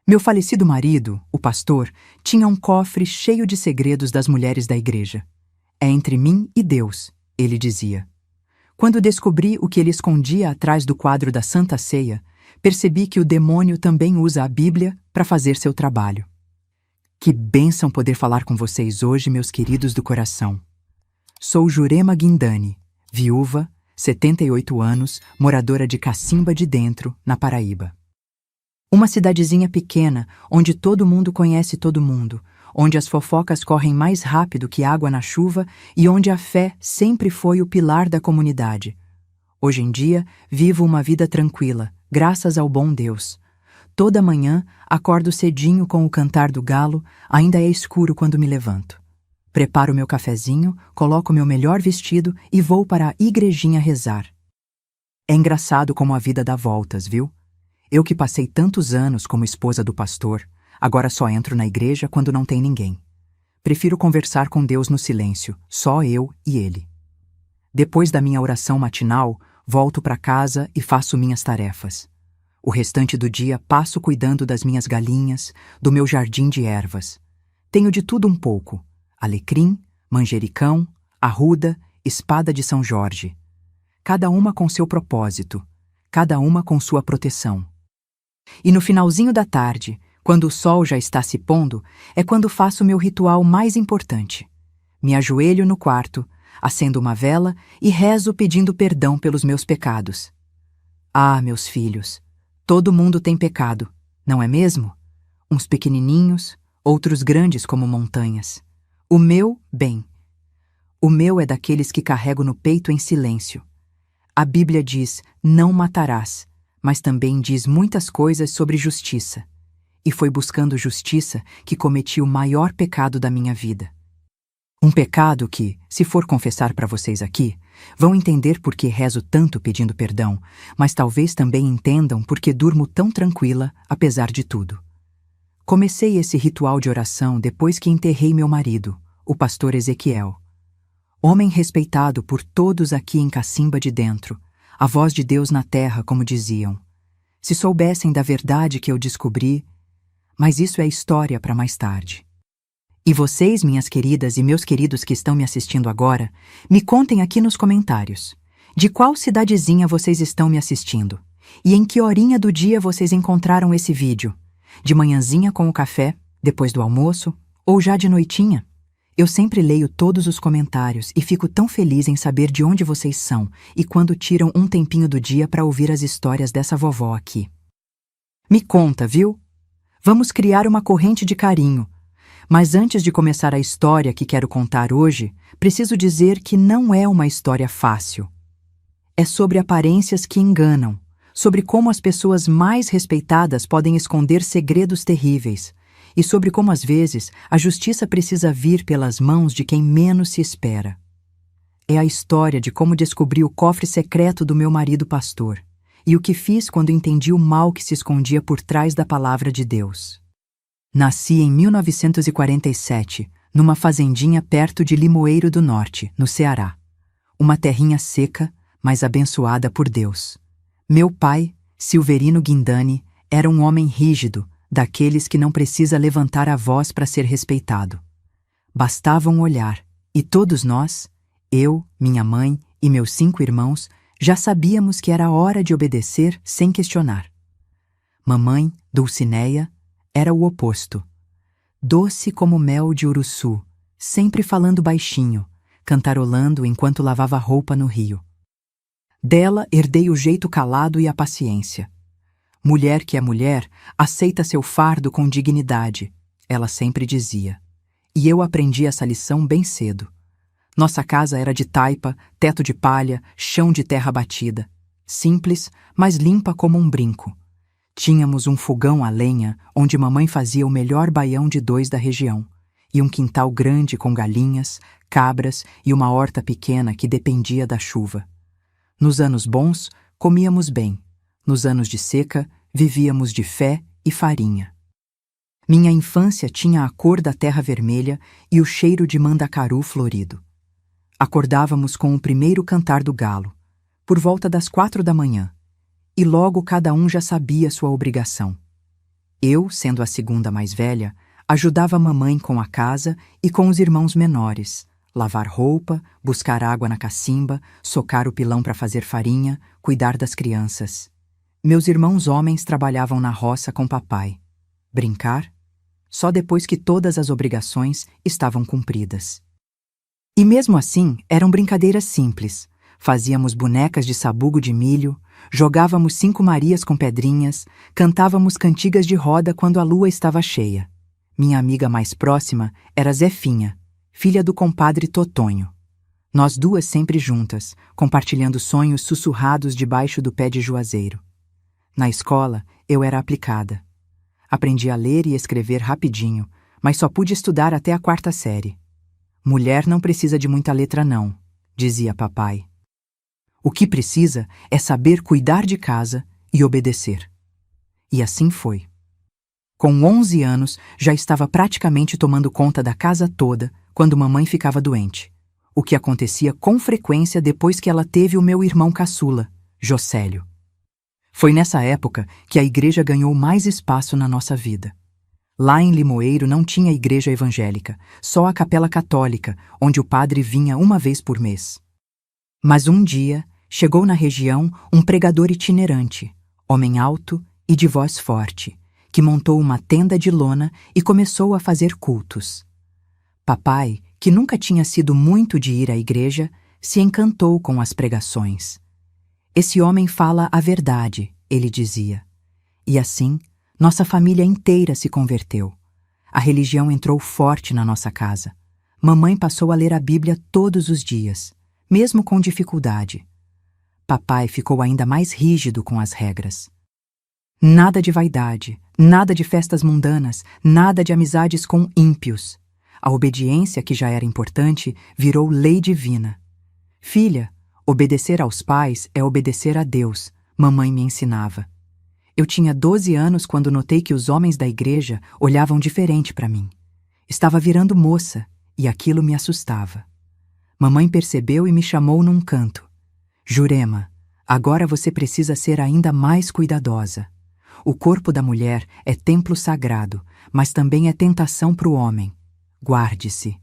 Meu falecido marido, o pastor, tinha um cofre cheio de segredos das mulheres da igreja. É entre mim e Deus, ele dizia. Quando descobri o que ele escondia atrás do quadro da Santa Ceia, percebi que o demônio também usa a Bíblia para fazer seu trabalho. Que bênção poder falar com vocês hoje, meus queridos do coração. Sou Jurema Guindani, viúva, 78 anos, moradora de Cacimba de Dentro, na Paraíba. Uma cidadezinha pequena, onde todo mundo conhece todo mundo, onde as fofocas correm mais rápido que água na chuva e onde a fé sempre foi o pilar da comunidade. Hoje em dia, vivo uma vida tranquila, graças ao bom Deus. Toda manhã, acordo cedinho com o cantar do galo, ainda é escuro quando me levanto. Preparo meu cafezinho, coloco meu melhor vestido e vou para a igrejinha rezar. É engraçado como a vida dá voltas, viu? Eu que passei tantos anos como esposa do pastor, agora só entro na igreja quando não tem ninguém. Prefiro conversar com Deus no silêncio, só eu e Ele. Depois da minha oração matinal, volto para casa e faço minhas tarefas. O restante do dia passo cuidando das minhas galinhas, do meu jardim de ervas. Tenho de tudo um pouco: alecrim, manjericão, arruda, espada de São Jorge. Cada uma com seu propósito, cada uma com sua proteção. E no finalzinho da tarde, quando o sol já está se pondo, é quando faço meu ritual mais importante. Me ajoelho no quarto, acendo uma vela e rezo pedindo perdão pelos meus pecados. Ah, meus filhos, todo mundo tem pecado, não é mesmo? Uns pequenininhos, outros grandes como montanhas. O meu, bem. O meu é daqueles que carrego no peito em silêncio. A Bíblia diz, não matarás, mas também diz muitas coisas sobre justiça. E foi buscando justiça que cometi o maior pecado da minha vida. Um pecado que, se for confessar para vocês aqui, vão entender por que rezo tanto pedindo perdão, mas talvez também entendam por que durmo tão tranquila, apesar de tudo. Comecei esse ritual de oração depois que enterrei meu marido, o pastor Ezequiel. Homem respeitado por todos aqui em Cacimba de Dentro, a voz de Deus na terra, como diziam. Se soubessem da verdade que eu descobri, mas isso é história para mais tarde. E vocês, minhas queridas e meus queridos que estão me assistindo agora, me contem aqui nos comentários. De qual cidadezinha vocês estão me assistindo? E em que horinha do dia vocês encontraram esse vídeo? De manhãzinha com o café, depois do almoço, ou já de noitinha? Eu sempre leio todos os comentários e fico tão feliz em saber de onde vocês são e quando tiram um tempinho do dia para ouvir as histórias dessa vovó aqui. Me conta, viu? Vamos criar uma corrente de carinho. Mas antes de começar a história que quero contar hoje, preciso dizer que não é uma história fácil. É sobre aparências que enganam, sobre como as pessoas mais respeitadas podem esconder segredos terríveis, e sobre como às vezes a justiça precisa vir pelas mãos de quem menos se espera. É a história de como descobri o cofre secreto do meu marido pastor, e o que fiz quando entendi o mal que se escondia por trás da palavra de Deus. Nasci em 1947, numa fazendinha perto de Limoeiro do Norte, no Ceará. Uma terrinha seca, mas abençoada por Deus. Meu pai, Silverino Guindani, era um homem rígido, daqueles que não precisa levantar a voz para ser respeitado. Bastava um olhar, e todos nós, eu, minha mãe e meus 5 irmãos, já sabíamos que era hora de obedecer sem questionar. Mamãe, Dulcineia, era o oposto. Doce como mel de uruçu, sempre falando baixinho, cantarolando enquanto lavava roupa no rio. Dela herdei o jeito calado e a paciência. Mulher que é mulher, aceita seu fardo com dignidade, ela sempre dizia. E eu aprendi essa lição bem cedo. Nossa casa era de taipa, teto de palha, chão de terra batida. Simples, mas limpa como um brinco. Tínhamos um fogão a lenha, onde mamãe fazia o melhor baião de 2 da região, e um quintal grande com galinhas, cabras e uma horta pequena que dependia da chuva. Nos anos bons, comíamos bem. Nos anos de seca, vivíamos de fé e farinha. Minha infância tinha a cor da terra vermelha e o cheiro de mandacaru florido. Acordávamos com o primeiro cantar do galo, por volta das 4 da manhã, e logo cada um já sabia sua obrigação. Eu, sendo a segunda mais velha, ajudava a mamãe com a casa e com os irmãos menores, lavar roupa, buscar água na cacimba, socar o pilão para fazer farinha, cuidar das crianças. Meus irmãos homens trabalhavam na roça com papai. Brincar? Só depois que todas as obrigações estavam cumpridas. E mesmo assim, eram brincadeiras simples. Fazíamos bonecas de sabugo de milho, jogávamos 5 Marias com pedrinhas, cantávamos cantigas de roda quando a lua estava cheia. Minha amiga mais próxima era Zefinha, filha do compadre Totonho. Nós duas sempre juntas, compartilhando sonhos sussurrados debaixo do pé de juazeiro. Na escola, eu era aplicada. Aprendi a ler e escrever rapidinho, mas só pude estudar até a 4ª série. Mulher não precisa de muita letra não, dizia papai. O que precisa é saber cuidar de casa e obedecer. E assim foi. Com 11 anos, já estava praticamente tomando conta da casa toda quando mamãe ficava doente, o que acontecia com frequência depois que ela teve o meu irmão caçula, Jocélio. Foi nessa época que a igreja ganhou mais espaço na nossa vida. Lá em Limoeiro não tinha igreja evangélica, só a capela católica, onde o padre vinha uma vez por mês. Mas um dia, chegou na região um pregador itinerante, homem alto e de voz forte, que montou uma tenda de lona e começou a fazer cultos. Papai, que nunca tinha sido muito de ir à igreja, se encantou com as pregações. Esse homem fala a verdade, ele dizia. E assim, nossa família inteira se converteu. A religião entrou forte na nossa casa. Mamãe passou a ler a Bíblia todos os dias, mesmo com dificuldade. Papai ficou ainda mais rígido com as regras. Nada de vaidade, nada de festas mundanas, nada de amizades com ímpios. A obediência, que já era importante, virou lei divina. Filha, obedecer aos pais é obedecer a Deus, mamãe me ensinava. Eu tinha 12 anos quando notei que os homens da igreja olhavam diferente para mim. Estava virando moça e aquilo me assustava. Mamãe percebeu e me chamou num canto. Jurema, agora você precisa ser ainda mais cuidadosa. O corpo da mulher é templo sagrado, mas também é tentação para o homem. Guarde-se.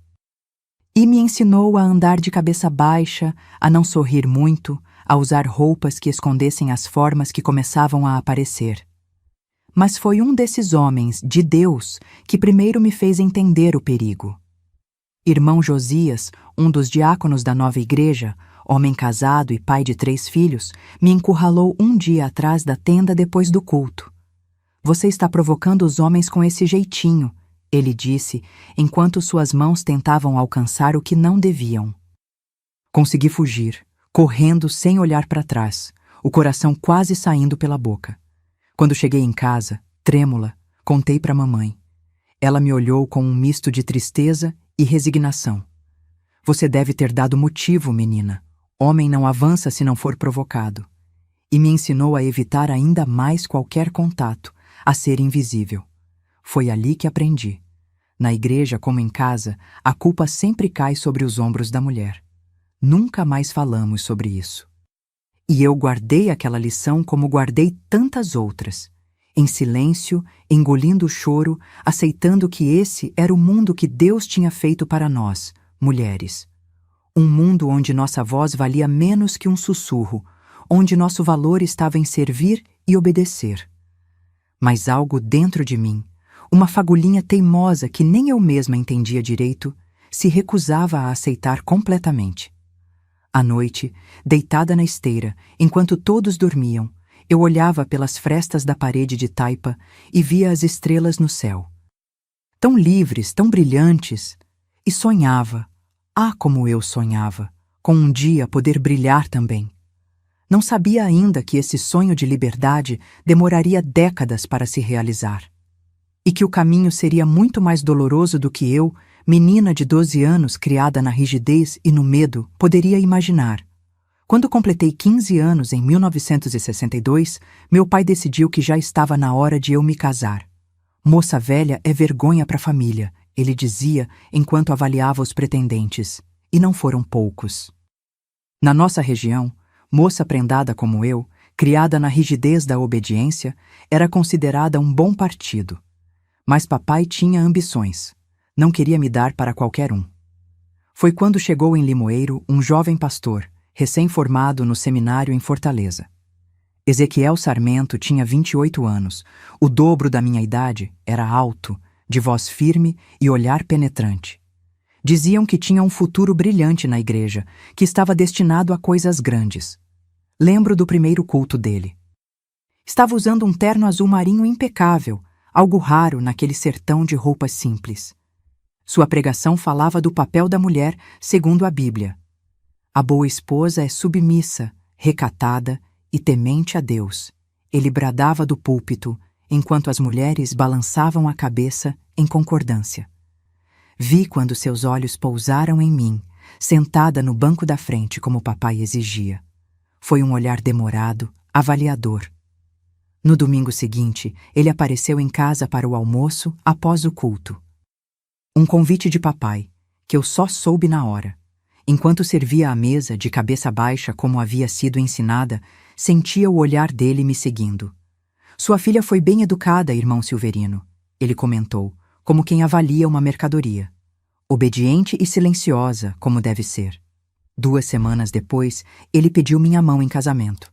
E me ensinou a andar de cabeça baixa, a não sorrir muito, a usar roupas que escondessem as formas que começavam a aparecer. Mas foi um desses homens, de Deus, que primeiro me fez entender o perigo. Irmão Josias, um dos diáconos da nova igreja, homem casado e pai de 3 filhos, me encurralou um dia atrás da tenda depois do culto. Você está provocando os homens com esse jeitinho, ele disse, enquanto suas mãos tentavam alcançar o que não deviam. Consegui fugir, correndo sem olhar para trás, o coração quase saindo pela boca. Quando cheguei em casa, trêmula, contei para mamãe. Ela me olhou com um misto de tristeza e resignação. Você deve ter dado motivo, menina. Homem não avança se não for provocado. E me ensinou a evitar ainda mais qualquer contato, a ser invisível. Foi ali que aprendi. Na igreja, como em casa, a culpa sempre cai sobre os ombros da mulher. Nunca mais falamos sobre isso. E eu guardei aquela lição como guardei tantas outras, em silêncio, engolindo o choro, aceitando que esse era o mundo que Deus tinha feito para nós, mulheres. Um mundo onde nossa voz valia menos que um sussurro, onde nosso valor estava em servir e obedecer. Mas algo dentro de mim, uma fagulhinha teimosa que nem eu mesma entendia direito, se recusava a aceitar completamente. À noite, deitada na esteira, enquanto todos dormiam, eu olhava pelas frestas da parede de taipa e via as estrelas no céu. Tão livres, tão brilhantes, e sonhava, como eu sonhava, com um dia poder brilhar também. Não sabia ainda que esse sonho de liberdade demoraria décadas para se realizar. E que o caminho seria muito mais doloroso do que eu, menina de 12 anos criada na rigidez e no medo, poderia imaginar. Quando completei 15 anos em 1962, meu pai decidiu que já estava na hora de eu me casar. Moça velha é vergonha para a família, ele dizia enquanto avaliava os pretendentes, e não foram poucos. Na nossa região, moça prendada como eu, Criada na rigidez da obediência, era considerada um bom partido. Mas papai tinha ambições. Não queria me dar para qualquer um. Foi quando chegou em Limoeiro um jovem pastor, recém-formado no seminário em Fortaleza. Ezequiel Sarmento tinha 28 anos, o dobro da minha idade, era alto, de voz firme e olhar penetrante. Diziam que tinha um futuro brilhante na igreja, que estava destinado a coisas grandes. Lembro do primeiro culto dele. Estava usando um terno azul marinho impecável, algo raro naquele sertão de roupas simples. Sua pregação falava do papel da mulher segundo a Bíblia. A boa esposa é submissa, recatada e temente a Deus. Ele bradava do púlpito, enquanto as mulheres balançavam a cabeça em concordância. Vi quando seus olhos pousaram em mim, sentada no banco da frente como papai exigia. Foi um olhar demorado, avaliador. No domingo seguinte, ele apareceu em casa para o almoço após o culto. Um convite de papai, que eu só soube na hora. Enquanto servia à mesa, de cabeça baixa como havia sido ensinada, sentia o olhar dele me seguindo. Sua filha foi bem educada, irmão Silverino, ele comentou, como quem avalia uma mercadoria. Obediente e silenciosa, como deve ser. 2 semanas depois, ele pediu minha mão em casamento.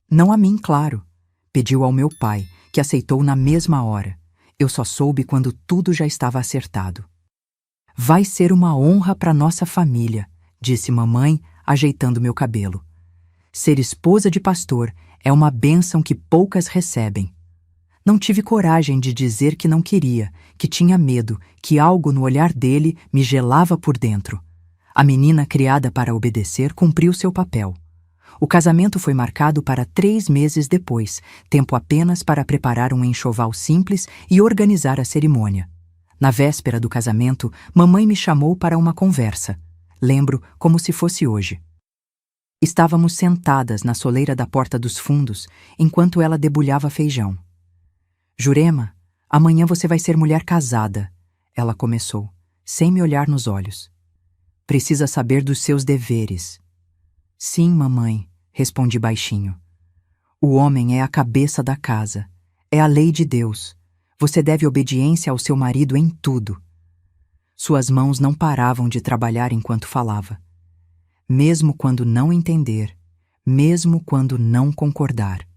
Não a mim, claro. Pediu ao meu pai, que aceitou na mesma hora. Eu só soube quando tudo já estava acertado. Vai ser uma honra para nossa família, disse mamãe, ajeitando meu cabelo. Ser esposa de pastor é uma bênção que poucas recebem. Não tive coragem de dizer que não queria, que tinha medo, que algo no olhar dele me gelava por dentro. A menina criada para obedecer cumpriu seu papel. O casamento foi marcado para 3 meses depois, tempo apenas para preparar um enxoval simples e organizar a cerimônia. Na véspera do casamento, mamãe me chamou para uma conversa. Lembro como se fosse hoje. Estávamos sentadas na soleira da porta dos fundos, enquanto ela debulhava feijão. Jurema, amanhã você vai ser mulher casada, ela começou, sem me olhar nos olhos. Precisa saber dos seus deveres. Sim, mamãe, respondi baixinho. O homem é a cabeça da casa. É a lei de Deus. Você deve obediência ao seu marido em tudo. Suas mãos não paravam de trabalhar enquanto falava. Mesmo quando não entender, mesmo quando não concordar.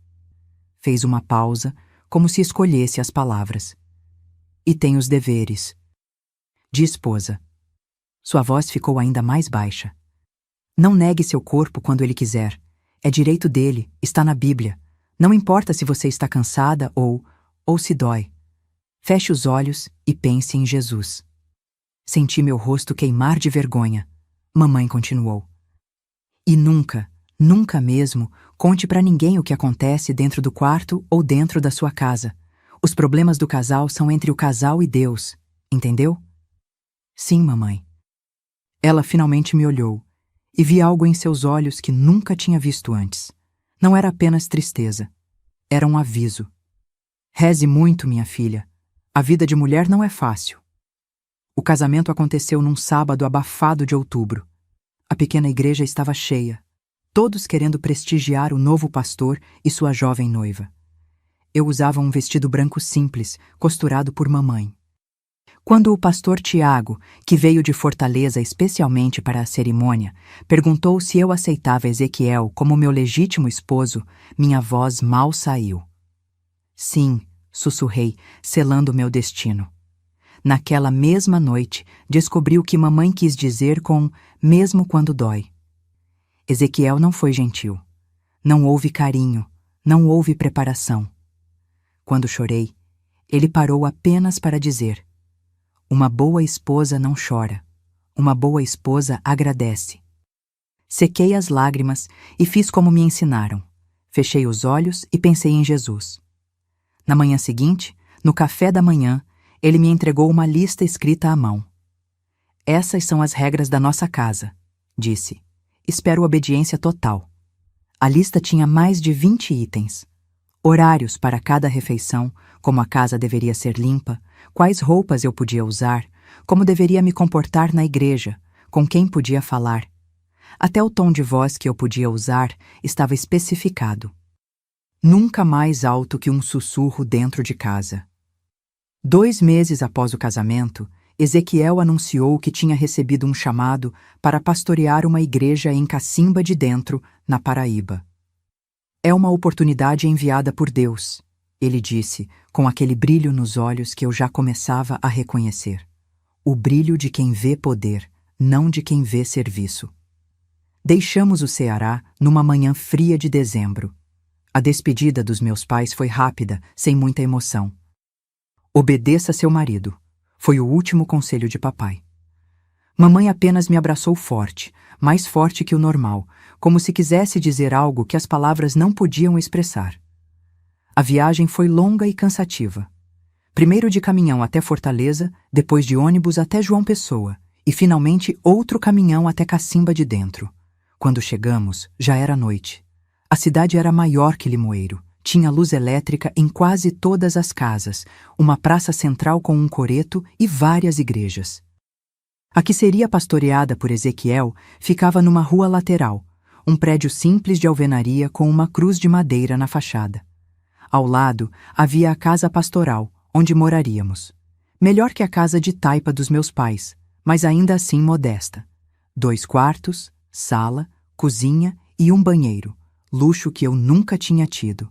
Fez uma pausa, como se escolhesse as palavras. E tem os deveres. De esposa. Sua voz ficou ainda mais baixa. Não negue seu corpo quando ele quiser. É direito dele, está na Bíblia. Não importa se você está cansada ou se dói. Feche os olhos e pense em Jesus. Senti meu rosto queimar de vergonha. Mamãe continuou. E nunca, nunca mesmo, conte para ninguém o que acontece dentro do quarto ou dentro da sua casa. Os problemas do casal são entre o casal e Deus, entendeu? Sim, mamãe. Ela finalmente me olhou, e vi algo em seus olhos que nunca tinha visto antes. Não era apenas tristeza. Era um aviso. Reze muito, minha filha. A vida de mulher não é fácil. O casamento aconteceu num sábado abafado de outubro. A pequena igreja estava cheia, todos querendo prestigiar o novo pastor e sua jovem noiva. Eu usava um vestido branco simples, costurado por mamãe. Quando o pastor Tiago, que veio de Fortaleza especialmente para a cerimônia, perguntou se eu aceitava Ezequiel como meu legítimo esposo, minha voz mal saiu. Sim, sussurrei, selando meu destino. Naquela mesma noite, descobri o que mamãe quis dizer com mesmo quando dói. Ezequiel não foi gentil. Não houve carinho, não houve preparação. Quando chorei, ele parou apenas para dizer: uma boa esposa não chora, uma boa esposa agradece. Sequei as lágrimas e fiz como me ensinaram. Fechei os olhos e pensei em Jesus. Na manhã seguinte, no café da manhã, ele me entregou uma lista escrita à mão. Essas são as regras da nossa casa, disse. Espero obediência total. A lista tinha mais de 20 itens. Horários para cada refeição, como a casa deveria ser limpa, quais roupas eu podia usar, como deveria me comportar na igreja, com quem podia falar. Até o tom de voz que eu podia usar estava especificado. nunca mais alto que um sussurro dentro de casa. 2 meses após o casamento, Ezequiel anunciou que tinha recebido um chamado para pastorear uma igreja em Cacimba de Dentro, na Paraíba. É uma oportunidade enviada por Deus, ele disse, com aquele brilho nos olhos que eu já começava a reconhecer. O brilho de quem vê poder, não de quem vê serviço. Deixamos o Ceará numa manhã fria de dezembro. A despedida dos meus pais foi rápida, sem muita emoção. Obedeça seu marido, foi o último conselho de papai. Mamãe apenas me abraçou forte, mais forte que o normal, como se quisesse dizer algo que as palavras não podiam expressar. A viagem foi longa e cansativa. Primeiro de caminhão até Fortaleza, depois de ônibus até João Pessoa, e finalmente outro caminhão até Cacimba de Dentro. Quando chegamos, já era noite. A cidade era maior que Limoeiro. Tinha luz elétrica em quase todas as casas, uma praça central com um coreto e várias igrejas. A que seria pastoreada por Ezequiel ficava numa rua lateral, um prédio simples de alvenaria com uma cruz de madeira na fachada. Ao lado havia a casa pastoral, onde moraríamos. Melhor que a casa de taipa dos meus pais, mas ainda assim modesta. 2 quartos, sala, cozinha e um banheiro, luxo que eu nunca tinha tido.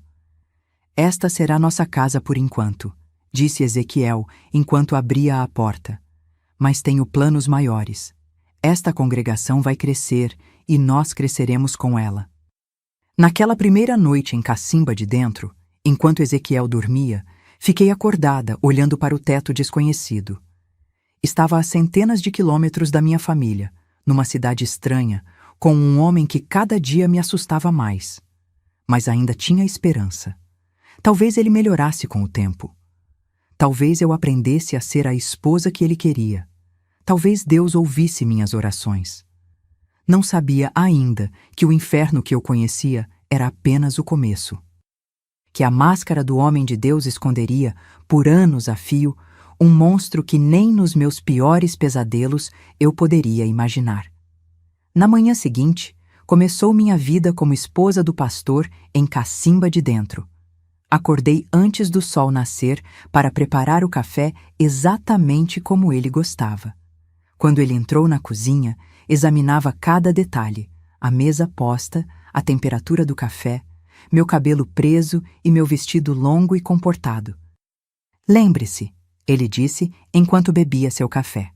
Esta será nossa casa por enquanto, disse Ezequiel enquanto abria a porta. Mas tenho planos maiores. Esta congregação vai crescer e nós cresceremos com ela. Naquela primeira noite em Cacimba de Dentro, enquanto Ezequiel dormia, fiquei acordada olhando para o teto desconhecido. Estava a centenas de quilômetros da minha família, numa cidade estranha, com um homem que cada dia me assustava mais. Mas ainda tinha esperança. Talvez ele melhorasse com o tempo. Talvez eu aprendesse a ser a esposa que ele queria. Talvez Deus ouvisse minhas orações. Não sabia ainda que o inferno que eu conhecia era apenas o começo. Que a máscara do homem de Deus esconderia, por anos a fio, um monstro que nem nos meus piores pesadelos eu poderia imaginar. Na manhã seguinte, começou minha vida como esposa do pastor em Cacimba de Dentro. Acordei antes do sol nascer para preparar o café exatamente como ele gostava. Quando ele entrou na cozinha, examinava cada detalhe, a mesa posta, a temperatura do café, meu cabelo preso e meu vestido longo e comportado. Lembre-se, ele disse enquanto bebia seu café.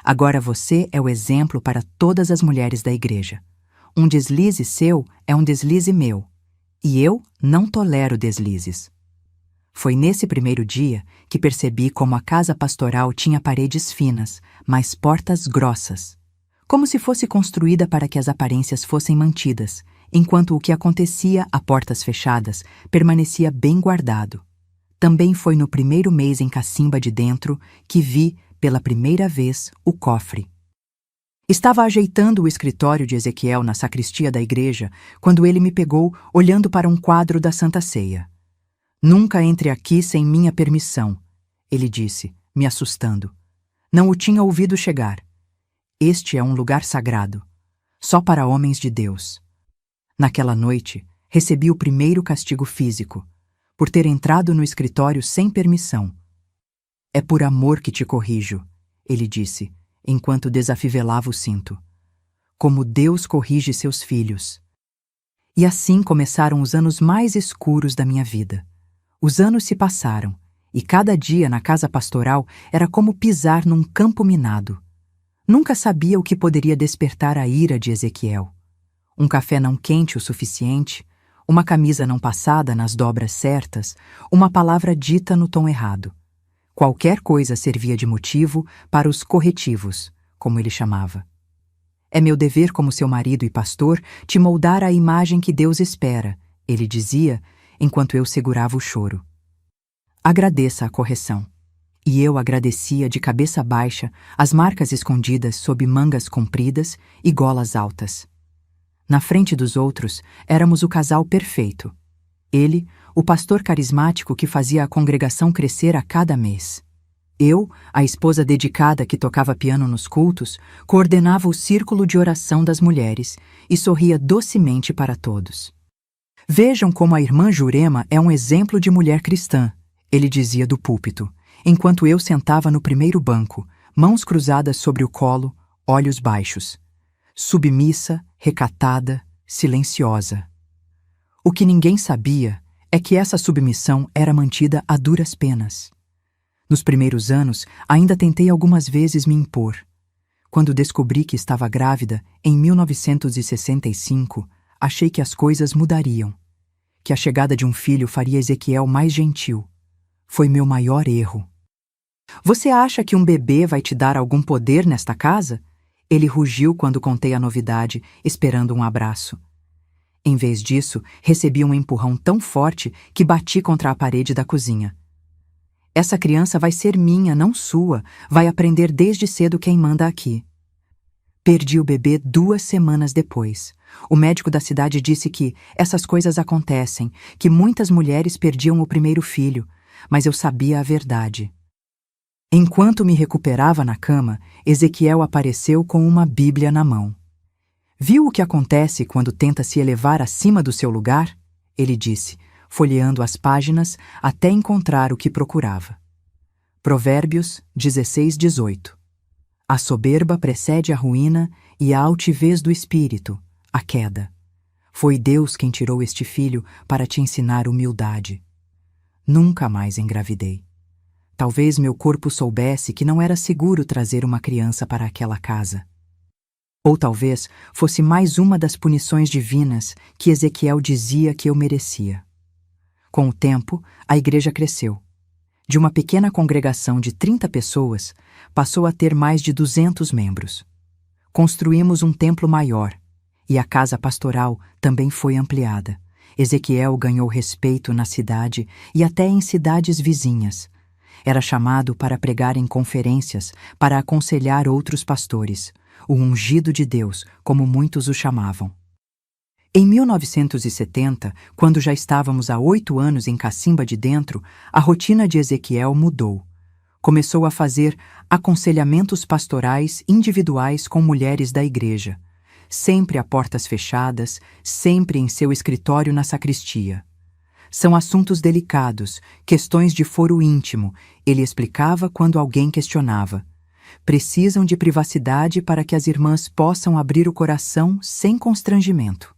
Agora você é o exemplo para todas as mulheres da igreja. Um deslize seu é um deslize meu. E eu não tolero deslizes. Foi nesse primeiro dia que percebi como a casa pastoral tinha paredes finas, mas portas grossas. Como se fosse construída para que as aparências fossem mantidas, enquanto o que acontecia a portas fechadas permanecia bem guardado. Também foi no primeiro mês em Cacimba de Dentro que vi, pela primeira vez, o cofre. Estava ajeitando o escritório de Ezequiel na sacristia da igreja quando ele me pegou olhando para um quadro da Santa Ceia. Nunca entre aqui sem minha permissão, ele disse, me assustando. Não o tinha ouvido chegar. Este é um lugar sagrado, só para homens de Deus. Naquela noite, recebi o primeiro castigo físico, por ter entrado no escritório sem permissão. É por amor que te corrijo, ele disse, enquanto desafivelava o cinto. Como Deus corrige seus filhos. E assim começaram os anos mais escuros da minha vida. Os anos se passaram, e cada dia na casa pastoral era como pisar num campo minado. Nunca sabia o que poderia despertar a ira de Ezequiel. Um café não quente o suficiente, uma camisa não passada nas dobras certas, uma palavra dita no tom errado. Qualquer coisa servia de motivo para os corretivos, como ele chamava. É meu dever como seu marido e pastor te moldar à imagem que Deus espera, ele dizia, enquanto eu segurava o choro. Agradeça a correção. E eu agradecia de cabeça baixa as marcas escondidas sob mangas compridas e golas altas. Na frente dos outros, éramos o casal perfeito. Ele, o pastor carismático que fazia a congregação crescer a cada mês. Eu, a esposa dedicada que tocava piano nos cultos, coordenava o círculo de oração das mulheres e sorria docemente para todos. Vejam como a irmã Jurema é um exemplo de mulher cristã, ele dizia do púlpito, enquanto eu sentava no primeiro banco, mãos cruzadas sobre o colo, olhos baixos. Submissa, recatada, silenciosa. O que ninguém sabia é que essa submissão era mantida a duras penas. Nos primeiros anos, ainda tentei algumas vezes me impor. Quando descobri que estava grávida, em 1965, achei que as coisas mudariam, que a chegada de um filho faria Ezequiel mais gentil. Foi meu maior erro. Você acha que um bebê vai te dar algum poder nesta casa? Ele rugiu quando contei a novidade, esperando um abraço. Em vez disso, recebi um empurrão tão forte que bati contra a parede da cozinha. Essa criança vai ser minha, não sua. Vai aprender desde cedo quem manda aqui. Perdi o bebê 2 semanas depois. O médico da cidade disse que essas coisas acontecem, que muitas mulheres perdiam o primeiro filho, mas eu sabia a verdade. Enquanto me recuperava na cama, Ezequiel apareceu com uma Bíblia na mão. Viu o que acontece quando tenta se elevar acima do seu lugar? Ele disse, folheando as páginas até encontrar o que procurava. Provérbios 16:18. A soberba precede a ruína e a altivez do espírito, a queda. Foi Deus quem tirou este filho para te ensinar humildade. Nunca mais engravidei. Talvez meu corpo soubesse que não era seguro trazer uma criança para aquela casa. Ou talvez fosse mais uma das punições divinas que Ezequiel dizia que eu merecia. Com o tempo, a igreja cresceu. De uma pequena congregação de 30 pessoas, passou a ter mais de 200 membros. Construímos um templo maior, e a casa pastoral também foi ampliada. Ezequiel ganhou respeito na cidade e até em cidades vizinhas. Era chamado para pregar em conferências, para aconselhar outros pastores, o ungido de Deus, como muitos o chamavam. Em 1970, quando já estávamos há 8 anos em Cacimba de Dentro, a rotina de Ezequiel mudou. Começou a fazer aconselhamentos pastorais individuais com mulheres da igreja, sempre a portas fechadas, sempre em seu escritório na sacristia. São assuntos delicados, questões de foro íntimo, ele explicava quando alguém questionava. Precisam de privacidade para que as irmãs possam abrir o coração sem constrangimento.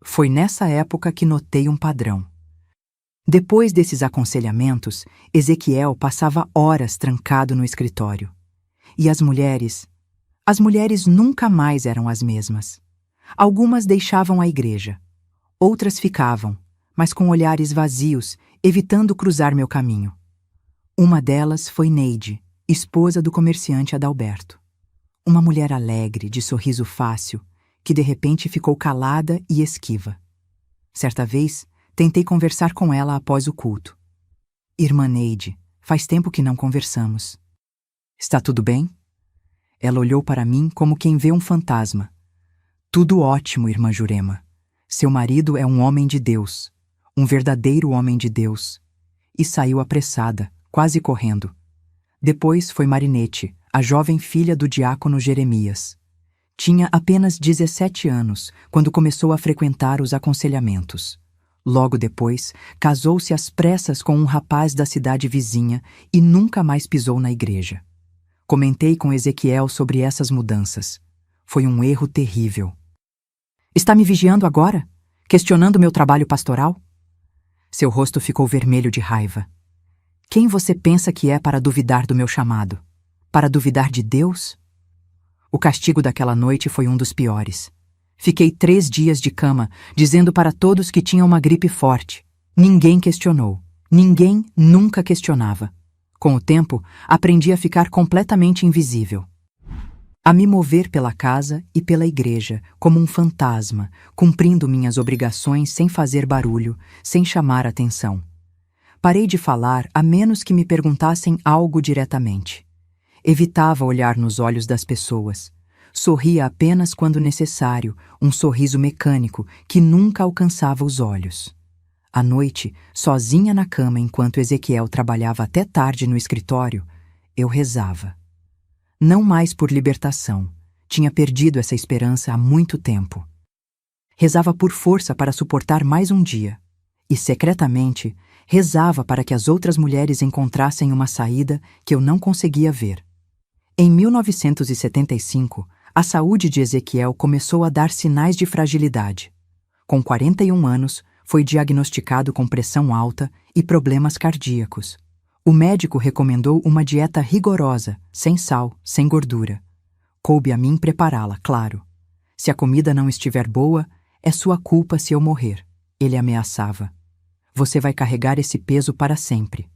Foi nessa época que notei um padrão. Depois desses aconselhamentos, Ezequiel passava horas trancado no escritório. E as mulheres nunca mais eram as mesmas. Algumas deixavam a igreja. Outras ficavam, mas com olhares vazios, evitando cruzar meu caminho. Uma delas foi Neide, esposa do comerciante Adalberto. Uma mulher alegre, de sorriso fácil, que de repente ficou calada e esquiva. Certa vez, tentei conversar com ela após o culto. Irmã Neide, faz tempo que não conversamos. Está tudo bem? Ela olhou para mim como quem vê um fantasma. Tudo ótimo, irmã Jurema. Seu marido é um homem de Deus, um verdadeiro homem de Deus. E saiu apressada, quase correndo. Depois foi Marinete, a jovem filha do diácono Jeremias. Tinha apenas 17 anos quando começou a frequentar os aconselhamentos. Logo depois, casou-se às pressas com um rapaz da cidade vizinha e nunca mais pisou na igreja. Comentei com Ezequiel sobre essas mudanças. Foi um erro terrível. Está me vigiando agora? Questionando meu trabalho pastoral? Seu rosto ficou vermelho de raiva. Quem você pensa que é para duvidar do meu chamado? Para duvidar de Deus? O castigo daquela noite foi um dos piores. Fiquei 3 dias de cama, dizendo para todos que tinha uma gripe forte. Ninguém questionou. Ninguém nunca questionava. Com o tempo, aprendi a ficar completamente invisível. A me mover pela casa e pela igreja, como um fantasma, cumprindo minhas obrigações sem fazer barulho, sem chamar atenção. Parei de falar a menos que me perguntassem algo diretamente. Evitava olhar nos olhos das pessoas. Sorria apenas quando necessário, um sorriso mecânico que nunca alcançava os olhos. À noite, sozinha na cama enquanto Ezequiel trabalhava até tarde no escritório, eu rezava. Não mais por libertação. Tinha perdido essa esperança há muito tempo. Rezava por força para suportar mais um dia. E, secretamente, rezava para que as outras mulheres encontrassem uma saída que eu não conseguia ver. Em 1975, a saúde de Ezequiel começou a dar sinais de fragilidade. Com 41 anos, foi diagnosticado com pressão alta e problemas cardíacos. O médico recomendou uma dieta rigorosa, sem sal, sem gordura. Coube a mim prepará-la, claro. Se a comida não estiver boa, é sua culpa se eu morrer, ele ameaçava. Você vai carregar esse peso para sempre.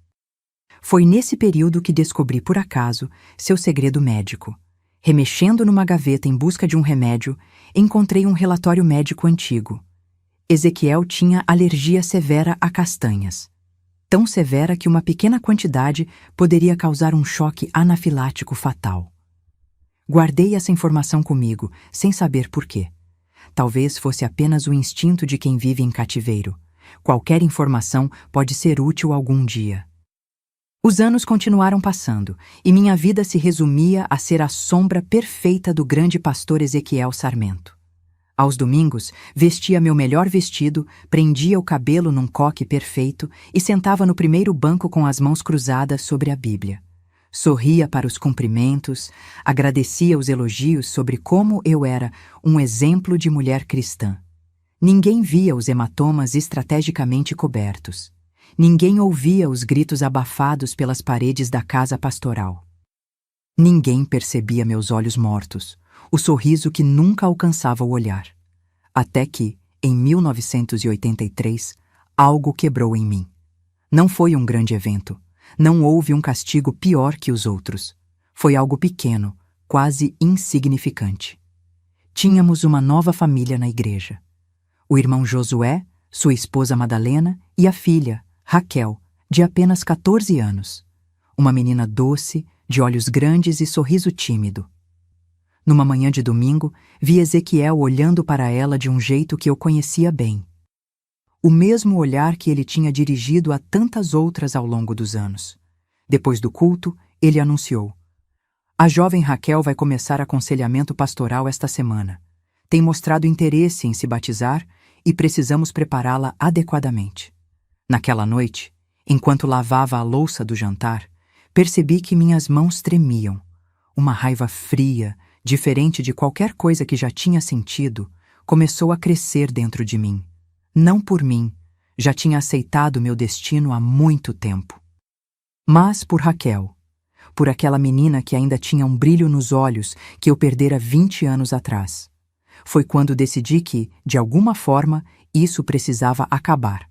Foi nesse período que descobri por acaso seu segredo médico. Remexendo numa gaveta em busca de um remédio, encontrei um relatório médico antigo. Ezequiel tinha alergia severa a castanhas. Tão severa que uma pequena quantidade poderia causar um choque anafilático fatal. Guardei essa informação comigo, sem saber por quê. Talvez fosse apenas o instinto de quem vive em cativeiro. Qualquer informação pode ser útil algum dia. Os anos continuaram passando, e minha vida se resumia a ser a sombra perfeita do grande pastor Ezequiel Sarmento. Aos domingos, vestia meu melhor vestido, prendia o cabelo num coque perfeito e sentava no primeiro banco com as mãos cruzadas sobre a Bíblia. Sorria para os cumprimentos, agradecia os elogios sobre como eu era um exemplo de mulher cristã. Ninguém via os hematomas estrategicamente cobertos. Ninguém ouvia os gritos abafados pelas paredes da casa pastoral. Ninguém percebia meus olhos mortos, o sorriso que nunca alcançava o olhar. Até que, em 1983, algo quebrou em mim. Não foi um grande evento. Não houve um castigo pior que os outros. Foi algo pequeno, quase insignificante. Tínhamos uma nova família na igreja. O irmão Josué, sua esposa Madalena e a filha, Raquel, de apenas 14 anos. Uma menina doce, de olhos grandes e sorriso tímido. Numa manhã de domingo, vi Ezequiel olhando para ela de um jeito que eu conhecia bem. O mesmo olhar que ele tinha dirigido a tantas outras ao longo dos anos. Depois do culto, ele anunciou: "A jovem Raquel vai começar aconselhamento pastoral esta semana. Tem mostrado interesse em se batizar e precisamos prepará-la adequadamente." Naquela noite, enquanto lavava a louça do jantar, percebi que minhas mãos tremiam. Uma raiva fria, diferente de qualquer coisa que já tinha sentido, começou a crescer dentro de mim. Não por mim, já tinha aceitado meu destino há muito tempo. Mas por Raquel, por aquela menina que ainda tinha um brilho nos olhos que eu perdera 20 anos atrás. Foi quando decidi que, de alguma forma, isso precisava acabar.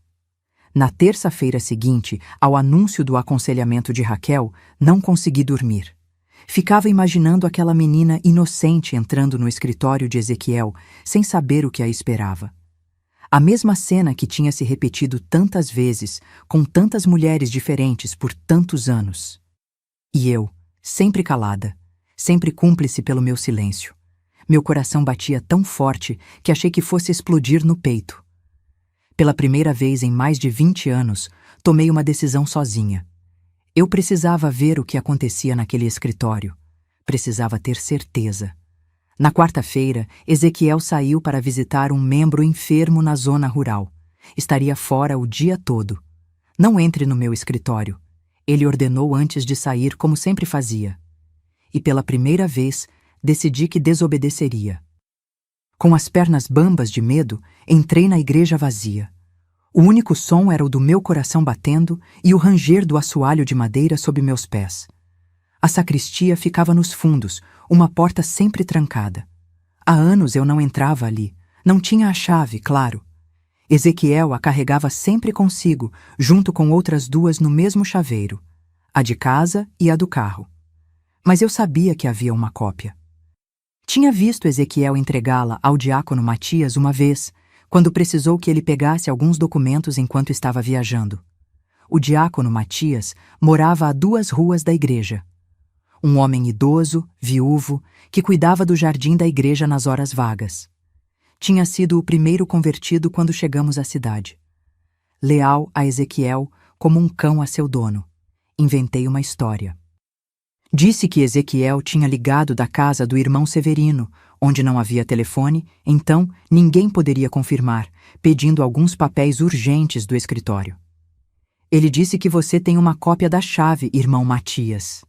Na terça-feira seguinte, ao anúncio do aconselhamento de Raquel, não consegui dormir. Ficava imaginando aquela menina inocente entrando no escritório de Ezequiel, sem saber o que a esperava. A mesma cena que tinha se repetido tantas vezes, com tantas mulheres diferentes por tantos anos. E eu, sempre calada, sempre cúmplice pelo meu silêncio. Meu coração batia tão forte que achei que fosse explodir no peito. Pela primeira vez em mais de 20 anos, tomei uma decisão sozinha. Eu precisava ver o que acontecia naquele escritório. Precisava ter certeza. Na quarta-feira, Ezequiel saiu para visitar um membro enfermo na zona rural. Estaria fora o dia todo. "Não entre no meu escritório", ele ordenou antes de sair, como sempre fazia. E pela primeira vez, decidi que desobedeceria. Com as pernas bambas de medo, entrei na igreja vazia. O único som era o do meu coração batendo e o ranger do assoalho de madeira sob meus pés. A sacristia ficava nos fundos, uma porta sempre trancada. Há anos eu não entrava ali, não tinha a chave, claro. Ezequiel a carregava sempre consigo, junto com outras duas no mesmo chaveiro, a de casa e a do carro. Mas eu sabia que havia uma cópia. Tinha visto Ezequiel entregá-la ao diácono Matias uma vez, quando precisou que ele pegasse alguns documentos enquanto estava viajando. O diácono Matias morava a 2 ruas da igreja. Um homem idoso, viúvo, que cuidava do jardim da igreja nas horas vagas. Tinha sido o primeiro convertido quando chegamos à cidade. Leal a Ezequiel como um cão a seu dono. Inventei uma história. Disse que Ezequiel tinha ligado da casa do irmão Severino, onde não havia telefone, então ninguém poderia confirmar, pedindo alguns papéis urgentes do escritório. Ele disse que você tem uma cópia da chave, irmão Matias.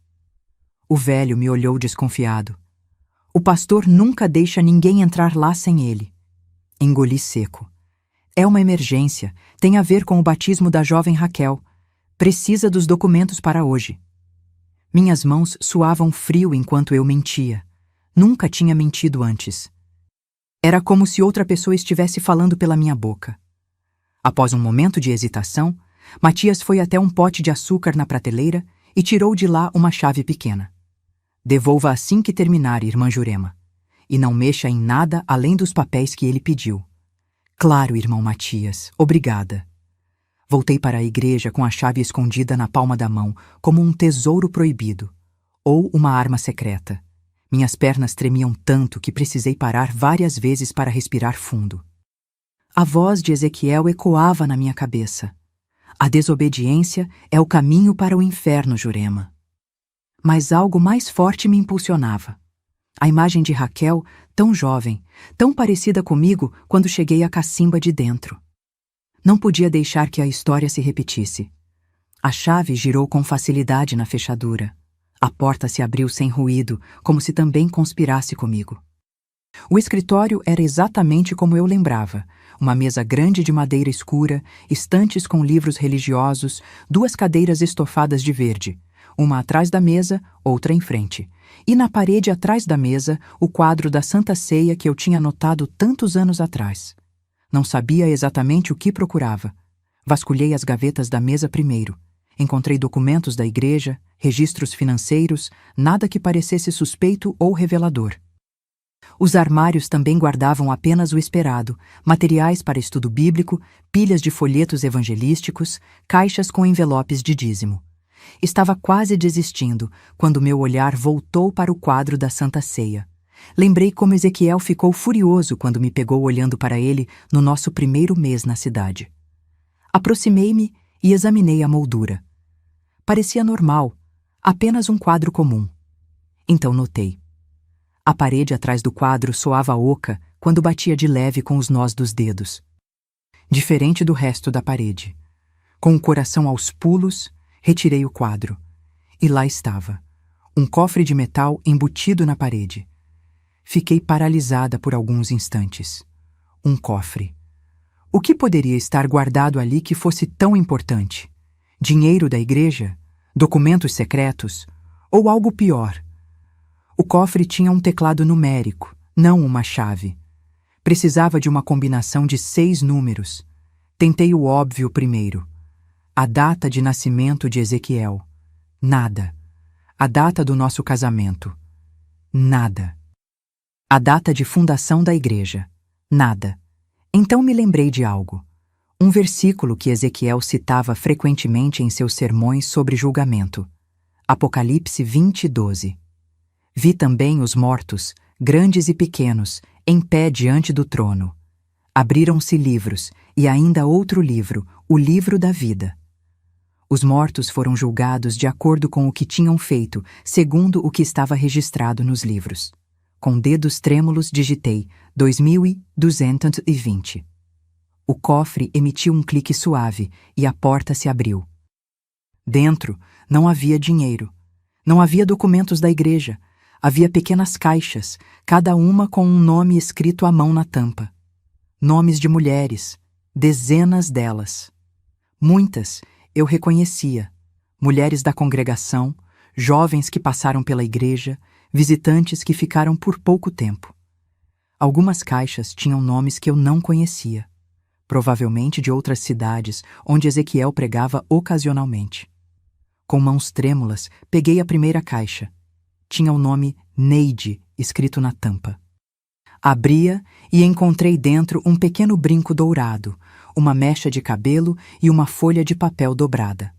O velho me olhou desconfiado. O pastor nunca deixa ninguém entrar lá sem ele. Engoli seco. É uma emergência, tem a ver com o batismo da jovem Raquel. Precisa dos documentos para hoje. Minhas mãos suavam frio enquanto eu mentia. Nunca tinha mentido antes. Era como se outra pessoa estivesse falando pela minha boca. Após um momento de hesitação, Matias foi até um pote de açúcar na prateleira e tirou de lá uma chave pequena. Devolva assim que terminar, irmã Jurema. E não mexa em nada além dos papéis que ele pediu. Claro, irmão Matias, obrigada. Voltei para a igreja com a chave escondida na palma da mão, como um tesouro proibido, ou uma arma secreta. Minhas pernas tremiam tanto que precisei parar várias vezes para respirar fundo. A voz de Ezequiel ecoava na minha cabeça. A desobediência é o caminho para o inferno, Jurema. Mas algo mais forte me impulsionava. A imagem de Raquel, tão jovem, tão parecida comigo quando cheguei à cacimba de dentro. Não podia deixar que a história se repetisse. A chave girou com facilidade na fechadura. A porta se abriu sem ruído, como se também conspirasse comigo. O escritório era exatamente como eu lembrava. Uma mesa grande de madeira escura, estantes com livros religiosos, 2 cadeiras estofadas de verde, uma atrás da mesa, outra em frente. E na parede atrás da mesa, o quadro da Santa Ceia que eu tinha notado tantos anos atrás. Não sabia exatamente o que procurava. Vasculhei as gavetas da mesa primeiro. Encontrei documentos da igreja, registros financeiros, nada que parecesse suspeito ou revelador. Os armários também guardavam apenas o esperado, materiais para estudo bíblico, pilhas de folhetos evangelísticos, caixas com envelopes de dízimo. Estava quase desistindo, quando meu olhar voltou para o quadro da Santa Ceia. Lembrei como Ezequiel ficou furioso quando me pegou olhando para ele no nosso primeiro mês na cidade. Aproximei-me e examinei a moldura. Parecia normal, apenas um quadro comum. Então notei. A parede atrás do quadro soava oca quando batia de leve com os nós dos dedos. Diferente do resto da parede. Com o coração aos pulos, retirei o quadro. E lá estava, um cofre de metal embutido na parede. Fiquei paralisada por alguns instantes. Um cofre. O que poderia estar guardado ali que fosse tão importante? Dinheiro da igreja? Documentos secretos? Ou algo pior? O cofre tinha um teclado numérico, não uma chave. Precisava de uma combinação de 6 números. Tentei o óbvio primeiro. A data de nascimento de Ezequiel. Nada. A data do nosso casamento. Nada. A data de fundação da igreja. Nada. Então me lembrei de algo. Um versículo que Ezequiel citava frequentemente em seus sermões sobre julgamento. Apocalipse 20:12. Vi também os mortos, grandes e pequenos, em pé diante do trono. Abriram-se livros, e ainda outro livro, o livro da vida. Os mortos foram julgados de acordo com o que tinham feito, segundo o que estava registrado nos livros. Com dedos trêmulos digitei 2220. O cofre emitiu um clique suave e a porta se abriu. Dentro não havia dinheiro. Não havia documentos da igreja. Havia pequenas caixas, cada uma com um nome escrito à mão na tampa. Nomes de mulheres, dezenas delas. Muitas eu reconhecia. Mulheres da congregação, jovens que passaram pela igreja, visitantes que ficaram por pouco tempo. Algumas caixas tinham nomes que eu não conhecia, provavelmente de outras cidades onde Ezequiel pregava ocasionalmente. Com mãos trêmulas, peguei a primeira caixa. Tinha o nome Neide escrito na tampa. Abria e encontrei dentro um pequeno brinco dourado, uma mecha de cabelo e uma folha de papel dobrada.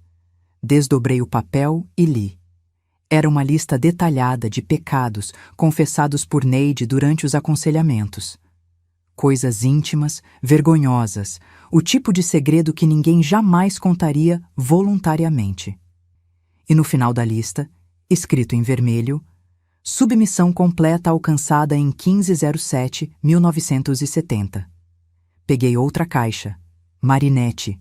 Desdobrei o papel e li. Era uma lista detalhada de pecados confessados por Neide durante os aconselhamentos. Coisas íntimas, vergonhosas, o tipo de segredo que ninguém jamais contaria voluntariamente. E no final da lista, escrito em vermelho: submissão completa alcançada em 15/07/1970. Peguei outra caixa. Marinette.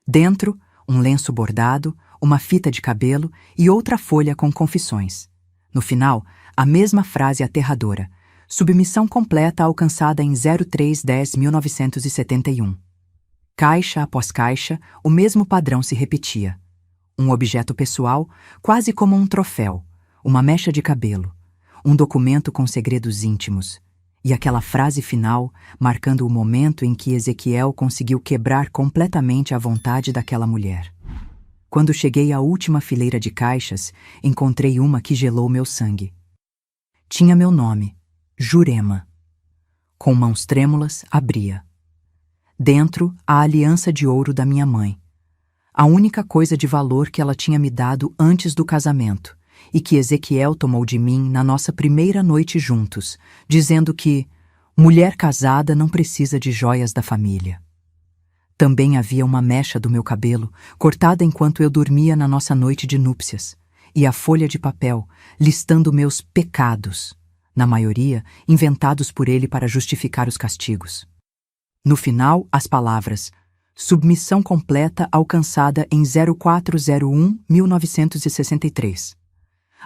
Dentro, um lenço bordado, uma fita de cabelo e outra folha com confissões. No final, a mesma frase aterradora: submissão completa alcançada em 03/10/1971. Caixa após caixa, o mesmo padrão se repetia. Um objeto pessoal, quase como um troféu, uma mecha de cabelo, um documento com segredos íntimos, e aquela frase final marcando o momento em que Ezequiel conseguiu quebrar completamente a vontade daquela mulher. Quando cheguei à última fileira de caixas, encontrei uma que gelou meu sangue. Tinha meu nome, Jurema. Com mãos trêmulas, abria. Dentro, a aliança de ouro da minha mãe. A única coisa de valor que ela tinha me dado antes do casamento, e que Ezequiel tomou de mim na nossa primeira noite juntos, dizendo que mulher casada não precisa de joias da família. Também havia uma mecha do meu cabelo, cortada enquanto eu dormia na nossa noite de núpcias, e a folha de papel, listando meus pecados, na maioria inventados por ele para justificar os castigos. No final, as palavras: submissão completa alcançada em 04/01/1963.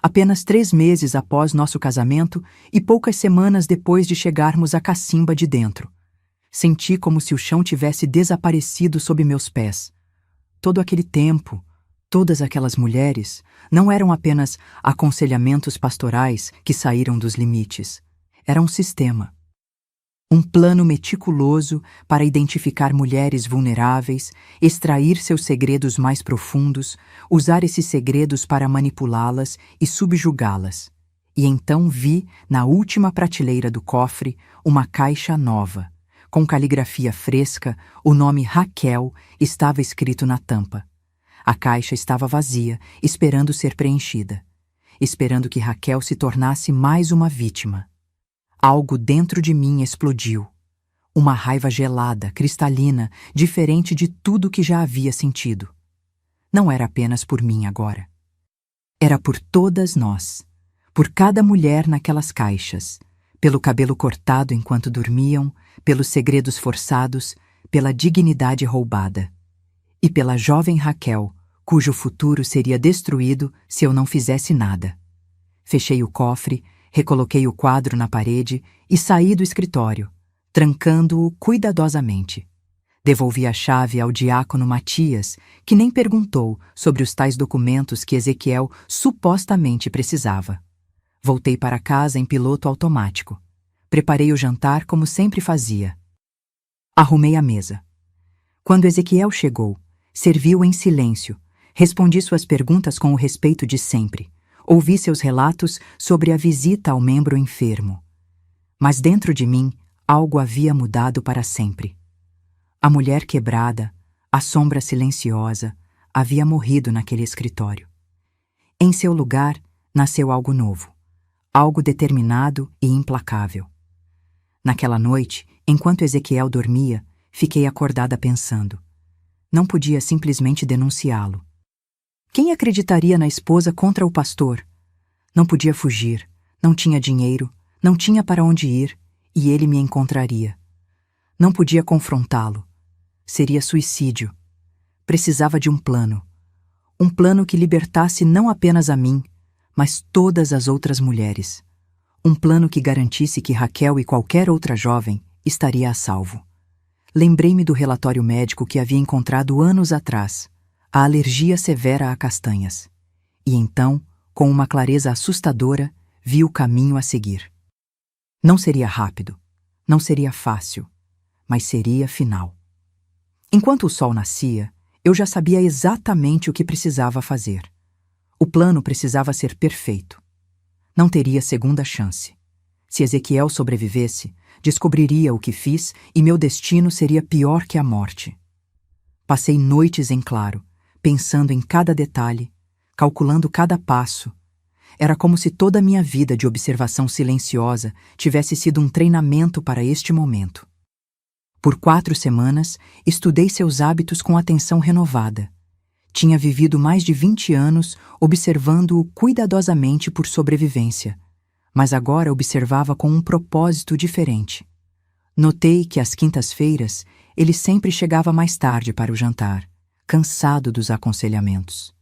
Apenas 3 meses após nosso casamento e poucas semanas depois de chegarmos à cacimba de dentro. Senti como se o chão tivesse desaparecido sob meus pés. Todo aquele tempo, todas aquelas mulheres, não eram apenas aconselhamentos pastorais que saíram dos limites. Era um sistema. Um plano meticuloso para identificar mulheres vulneráveis, extrair seus segredos mais profundos, usar esses segredos para manipulá-las e subjugá-las. E então vi, na última prateleira do cofre, uma caixa nova. Com caligrafia fresca, o nome Raquel estava escrito na tampa. A caixa estava vazia, esperando ser preenchida. Esperando que Raquel se tornasse mais uma vítima. Algo dentro de mim explodiu. Uma raiva gelada, cristalina, diferente de tudo que já havia sentido. Não era apenas por mim agora. Era por todas nós. Por cada mulher naquelas caixas. Pelo cabelo cortado enquanto dormiam, pelos segredos forçados, pela dignidade roubada. E pela jovem Raquel, cujo futuro seria destruído se eu não fizesse nada. Fechei o cofre, recoloquei o quadro na parede e saí do escritório, trancando-o cuidadosamente. Devolvi a chave ao diácono Matias, que nem perguntou sobre os tais documentos que Ezequiel supostamente precisava. Voltei para casa em piloto automático. Preparei o jantar como sempre fazia. Arrumei a mesa. Quando Ezequiel chegou, serviu em silêncio, respondi suas perguntas com o respeito de sempre. Ouvi seus relatos sobre a visita ao membro enfermo. Mas dentro de mim, algo havia mudado para sempre. A mulher quebrada, a sombra silenciosa, havia morrido naquele escritório. Em seu lugar, nasceu algo novo, algo determinado e implacável. Naquela noite, enquanto Ezequiel dormia, fiquei acordada pensando. Não podia simplesmente denunciá-lo. Quem acreditaria na esposa contra o pastor? Não podia fugir, não tinha dinheiro, não tinha para onde ir, e ele me encontraria. Não podia confrontá-lo. Seria suicídio. Precisava de um plano. Um plano que libertasse não apenas a mim, mas todas as outras mulheres. Um plano que garantisse que Raquel e qualquer outra jovem estaria a salvo. Lembrei-me do relatório médico que havia encontrado anos atrás, a alergia severa a castanhas. E então, com uma clareza assustadora, vi o caminho a seguir. Não seria rápido, não seria fácil, mas seria final. Enquanto o sol nascia, eu já sabia exatamente o que precisava fazer. O plano precisava ser perfeito. Não teria segunda chance. Se Ezequiel sobrevivesse, descobriria o que fiz e meu destino seria pior que a morte. Passei noites em claro, pensando em cada detalhe, calculando cada passo. Era como se toda a minha vida de observação silenciosa tivesse sido um treinamento para este momento. Por 4 semanas, estudei seus hábitos com atenção renovada. Tinha vivido mais de 20 anos observando-o cuidadosamente por sobrevivência, mas agora observava com um propósito diferente. Notei que às quintas-feiras ele sempre chegava mais tarde para o jantar, cansado dos aconselhamentos.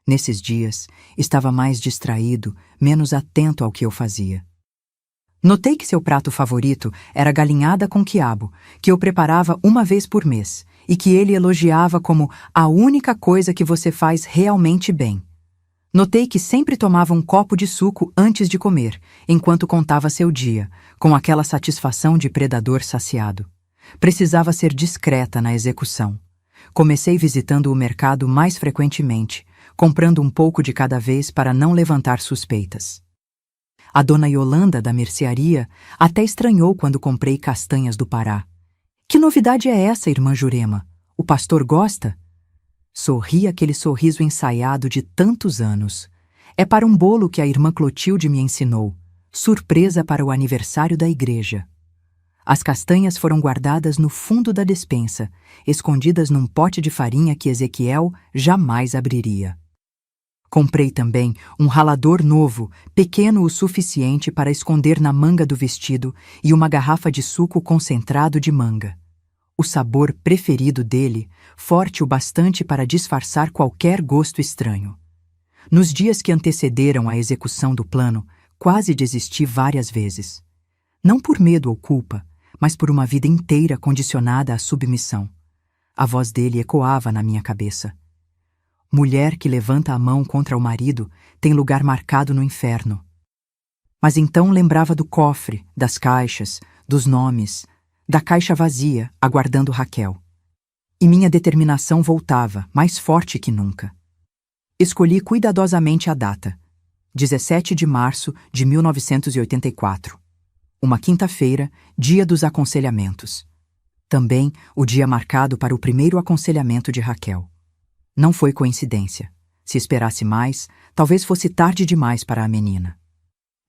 Nesses dias, estava mais distraído, menos atento ao que eu fazia. Notei que seu prato favorito era galinhada com quiabo, que eu preparava uma vez por mês, e que ele elogiava como a única coisa que você faz realmente bem. Notei que sempre tomava um copo de suco antes de comer, enquanto contava seu dia, com aquela satisfação de predador saciado. Precisava ser discreta na execução. Comecei visitando o mercado mais frequentemente, comprando um pouco de cada vez para não levantar suspeitas. A dona Yolanda da mercearia até estranhou quando comprei castanhas do Pará. Que novidade é essa, irmã Jurema? O pastor gosta? Sorri aquele sorriso ensaiado de tantos anos. É para um bolo que a irmã Clotilde me ensinou. Surpresa para o aniversário da igreja. As castanhas foram guardadas no fundo da despensa, escondidas num pote de farinha que Ezequiel jamais abriria. Comprei também um ralador novo, pequeno o suficiente para esconder na manga do vestido, e uma garrafa de suco concentrado de manga. O sabor preferido dele, forte o bastante para disfarçar qualquer gosto estranho. Nos dias que antecederam a execução do plano, quase desisti várias vezes. Não por medo ou culpa, mas por uma vida inteira condicionada à submissão. A voz dele ecoava na minha cabeça. Mulher que levanta a mão contra o marido tem lugar marcado no inferno. Mas então lembrava do cofre, das caixas, dos nomes, da caixa vazia, aguardando Raquel. E minha determinação voltava, mais forte que nunca. Escolhi cuidadosamente a data, 17 de março de 1984. Uma quinta-feira, dia dos aconselhamentos. Também o dia marcado para o primeiro aconselhamento de Raquel. Não foi coincidência. Se esperasse mais, talvez fosse tarde demais para a menina.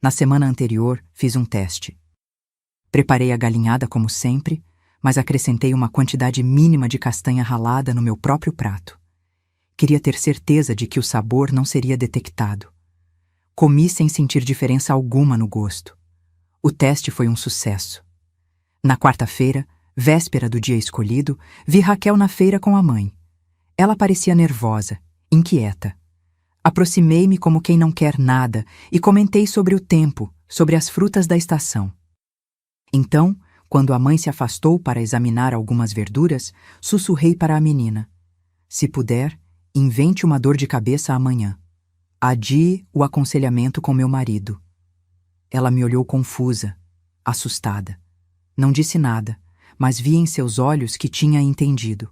Na semana anterior, fiz um teste. Preparei a galinhada como sempre, mas acrescentei uma quantidade mínima de castanha ralada no meu próprio prato. Queria ter certeza de que o sabor não seria detectado. Comi sem sentir diferença alguma no gosto. O teste foi um sucesso. Na quarta-feira, véspera do dia escolhido, vi Raquel na feira com a mãe. Ela parecia nervosa, inquieta. Aproximei-me como quem não quer nada e comentei sobre o tempo, sobre as frutas da estação. Então, quando a mãe se afastou para examinar algumas verduras, sussurrei para a menina: se puder, invente uma dor de cabeça amanhã. Adie o aconselhamento com meu marido. Ela me olhou confusa, assustada. Não disse nada, mas vi em seus olhos que tinha entendido.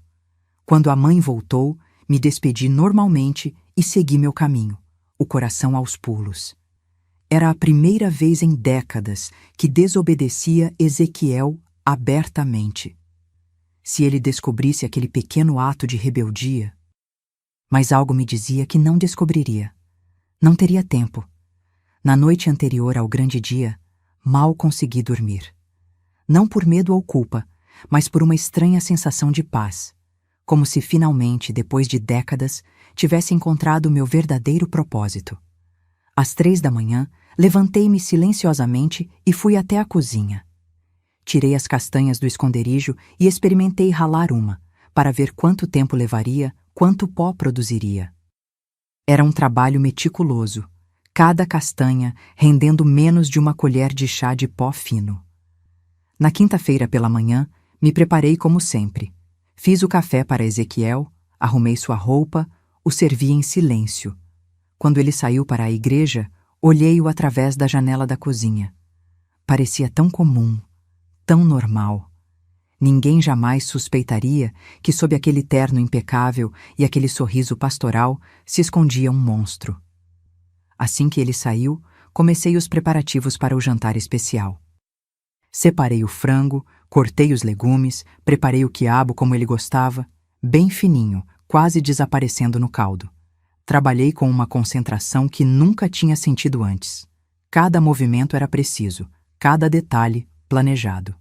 Quando a mãe voltou, me despedi normalmente e segui meu caminho, o coração aos pulos. Era a primeira vez em décadas que desobedecia Ezequiel abertamente. Se ele descobrisse aquele pequeno ato de rebeldia... Mas algo me dizia que não descobriria. Não teria tempo. Na noite anterior ao grande dia, mal consegui dormir. Não por medo ou culpa, mas por uma estranha sensação de paz. Como se finalmente, depois de décadas, tivesse encontrado o meu verdadeiro propósito. Às 3 da manhã, levantei-me silenciosamente e fui até a cozinha. Tirei as castanhas do esconderijo e experimentei ralar uma, para ver quanto tempo levaria, quanto pó produziria. Era um trabalho meticuloso, cada castanha rendendo menos de uma colher de chá de pó fino. Na quinta-feira pela manhã, me preparei como sempre. Fiz o café para Ezequiel, arrumei sua roupa, o servi em silêncio. Quando ele saiu para a igreja, olhei-o através da janela da cozinha. Parecia tão comum, tão normal. Ninguém jamais suspeitaria que sob aquele terno impecável e aquele sorriso pastoral se escondia um monstro. Assim que ele saiu, comecei os preparativos para o jantar especial. Separei o frango, cortei os legumes, preparei o quiabo como ele gostava, bem fininho, quase desaparecendo no caldo. Trabalhei com uma concentração que nunca tinha sentido antes. Cada movimento era preciso, cada detalhe planejado.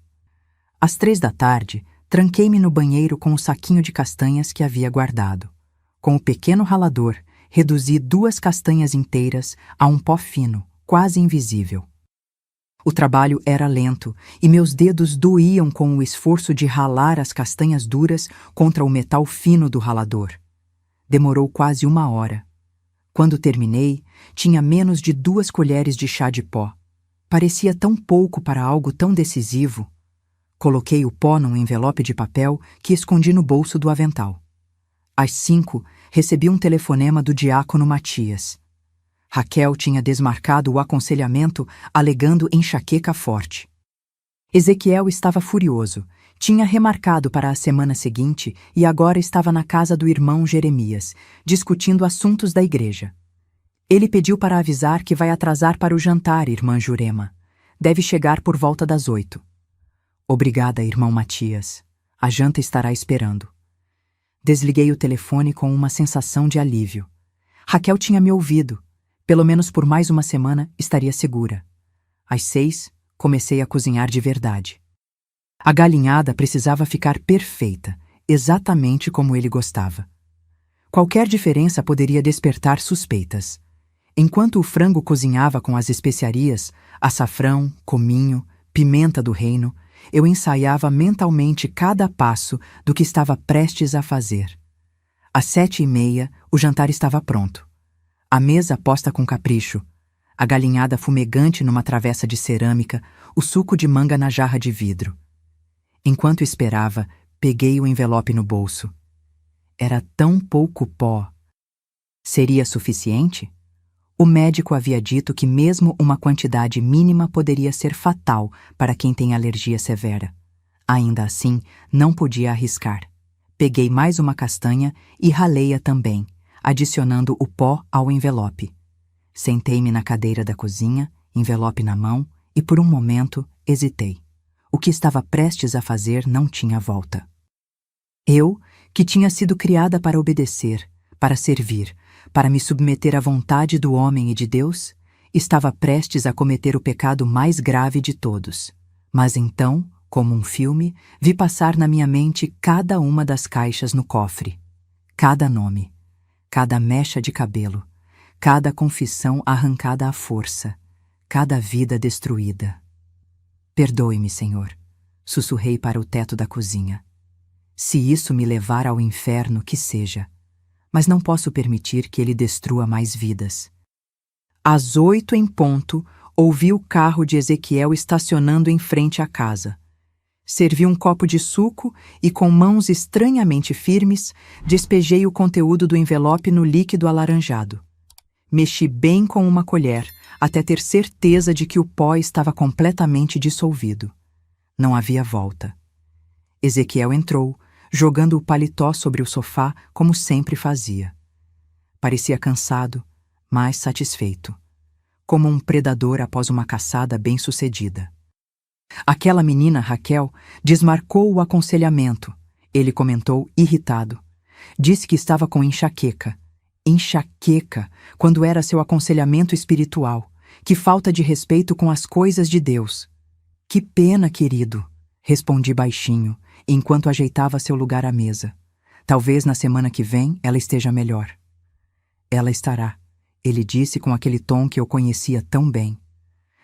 Às 3 da tarde, tranquei-me no banheiro com o saquinho de castanhas que havia guardado. Com o pequeno ralador, reduzi 2 castanhas inteiras a um pó fino, quase invisível. O trabalho era lento e meus dedos doíam com o esforço de ralar as castanhas duras contra o metal fino do ralador. Demorou quase 1 hora. Quando terminei, tinha menos de 2 colheres de chá de pó. Parecia tão pouco para algo tão decisivo. Coloquei o pó num envelope de papel que escondi no bolso do avental. Às 5, recebi um telefonema do diácono Matias. Raquel tinha desmarcado o aconselhamento alegando enxaqueca forte. Ezequiel estava furioso. Tinha remarcado para a semana seguinte e agora estava na casa do irmão Jeremias, discutindo assuntos da igreja. Ele pediu para avisar que vai atrasar para o jantar, irmã Jurema. Deve chegar por volta das 8. Obrigada, irmão Matias. A janta estará esperando. Desliguei o telefone com uma sensação de alívio. Raquel tinha me ouvido. Pelo menos por mais 1 semana estaria segura. Às 6, comecei a cozinhar de verdade. A galinhada precisava ficar perfeita, exatamente como ele gostava. Qualquer diferença poderia despertar suspeitas. Enquanto o frango cozinhava com as especiarias, açafrão, cominho, pimenta do reino, eu ensaiava mentalmente cada passo do que estava prestes a fazer. Às 7h30, o jantar estava pronto. A mesa posta com capricho, a galinhada fumegante numa travessa de cerâmica, o suco de manga na jarra de vidro. Enquanto esperava, peguei o envelope no bolso. Era tão pouco pó. Seria suficiente? O médico havia dito que mesmo uma quantidade mínima poderia ser fatal para quem tem alergia severa. Ainda assim, não podia arriscar. Peguei mais uma castanha e ralei-a também, adicionando o pó ao envelope. Sentei-me na cadeira da cozinha, envelope na mão, e por um momento hesitei. O que estava prestes a fazer não tinha volta. Eu, que tinha sido criada para obedecer, para servir, para me submeter à vontade do homem e de Deus, estava prestes a cometer o pecado mais grave de todos. Mas então, como um filme, vi passar na minha mente cada uma das caixas no cofre. Cada nome, cada mecha de cabelo, cada confissão arrancada à força, cada vida destruída. Perdoe-me, Senhor, sussurrei para o teto da cozinha. Se isso me levar ao inferno, que seja, mas não posso permitir que ele destrua mais vidas. Às 8 em ponto, ouvi o carro de Ezequiel estacionando em frente à casa. Servi um copo de suco e, com mãos estranhamente firmes, despejei o conteúdo do envelope no líquido alaranjado. Mexi bem com uma colher, até ter certeza de que o pó estava completamente dissolvido. Não havia volta. Ezequiel entrou, jogando o paletó sobre o sofá como sempre fazia. Parecia cansado, mas satisfeito, como um predador após uma caçada bem-sucedida. Aquela menina, Raquel, desmarcou o aconselhamento. Ele comentou irritado. Disse que estava com enxaqueca. Enxaqueca, quando era seu aconselhamento espiritual. Que falta de respeito com as coisas de Deus. Que pena, querido, respondi baixinho, enquanto ajeitava seu lugar à mesa. Talvez na semana que vem ela esteja melhor. Ela estará, ele disse com aquele tom que eu conhecia tão bem.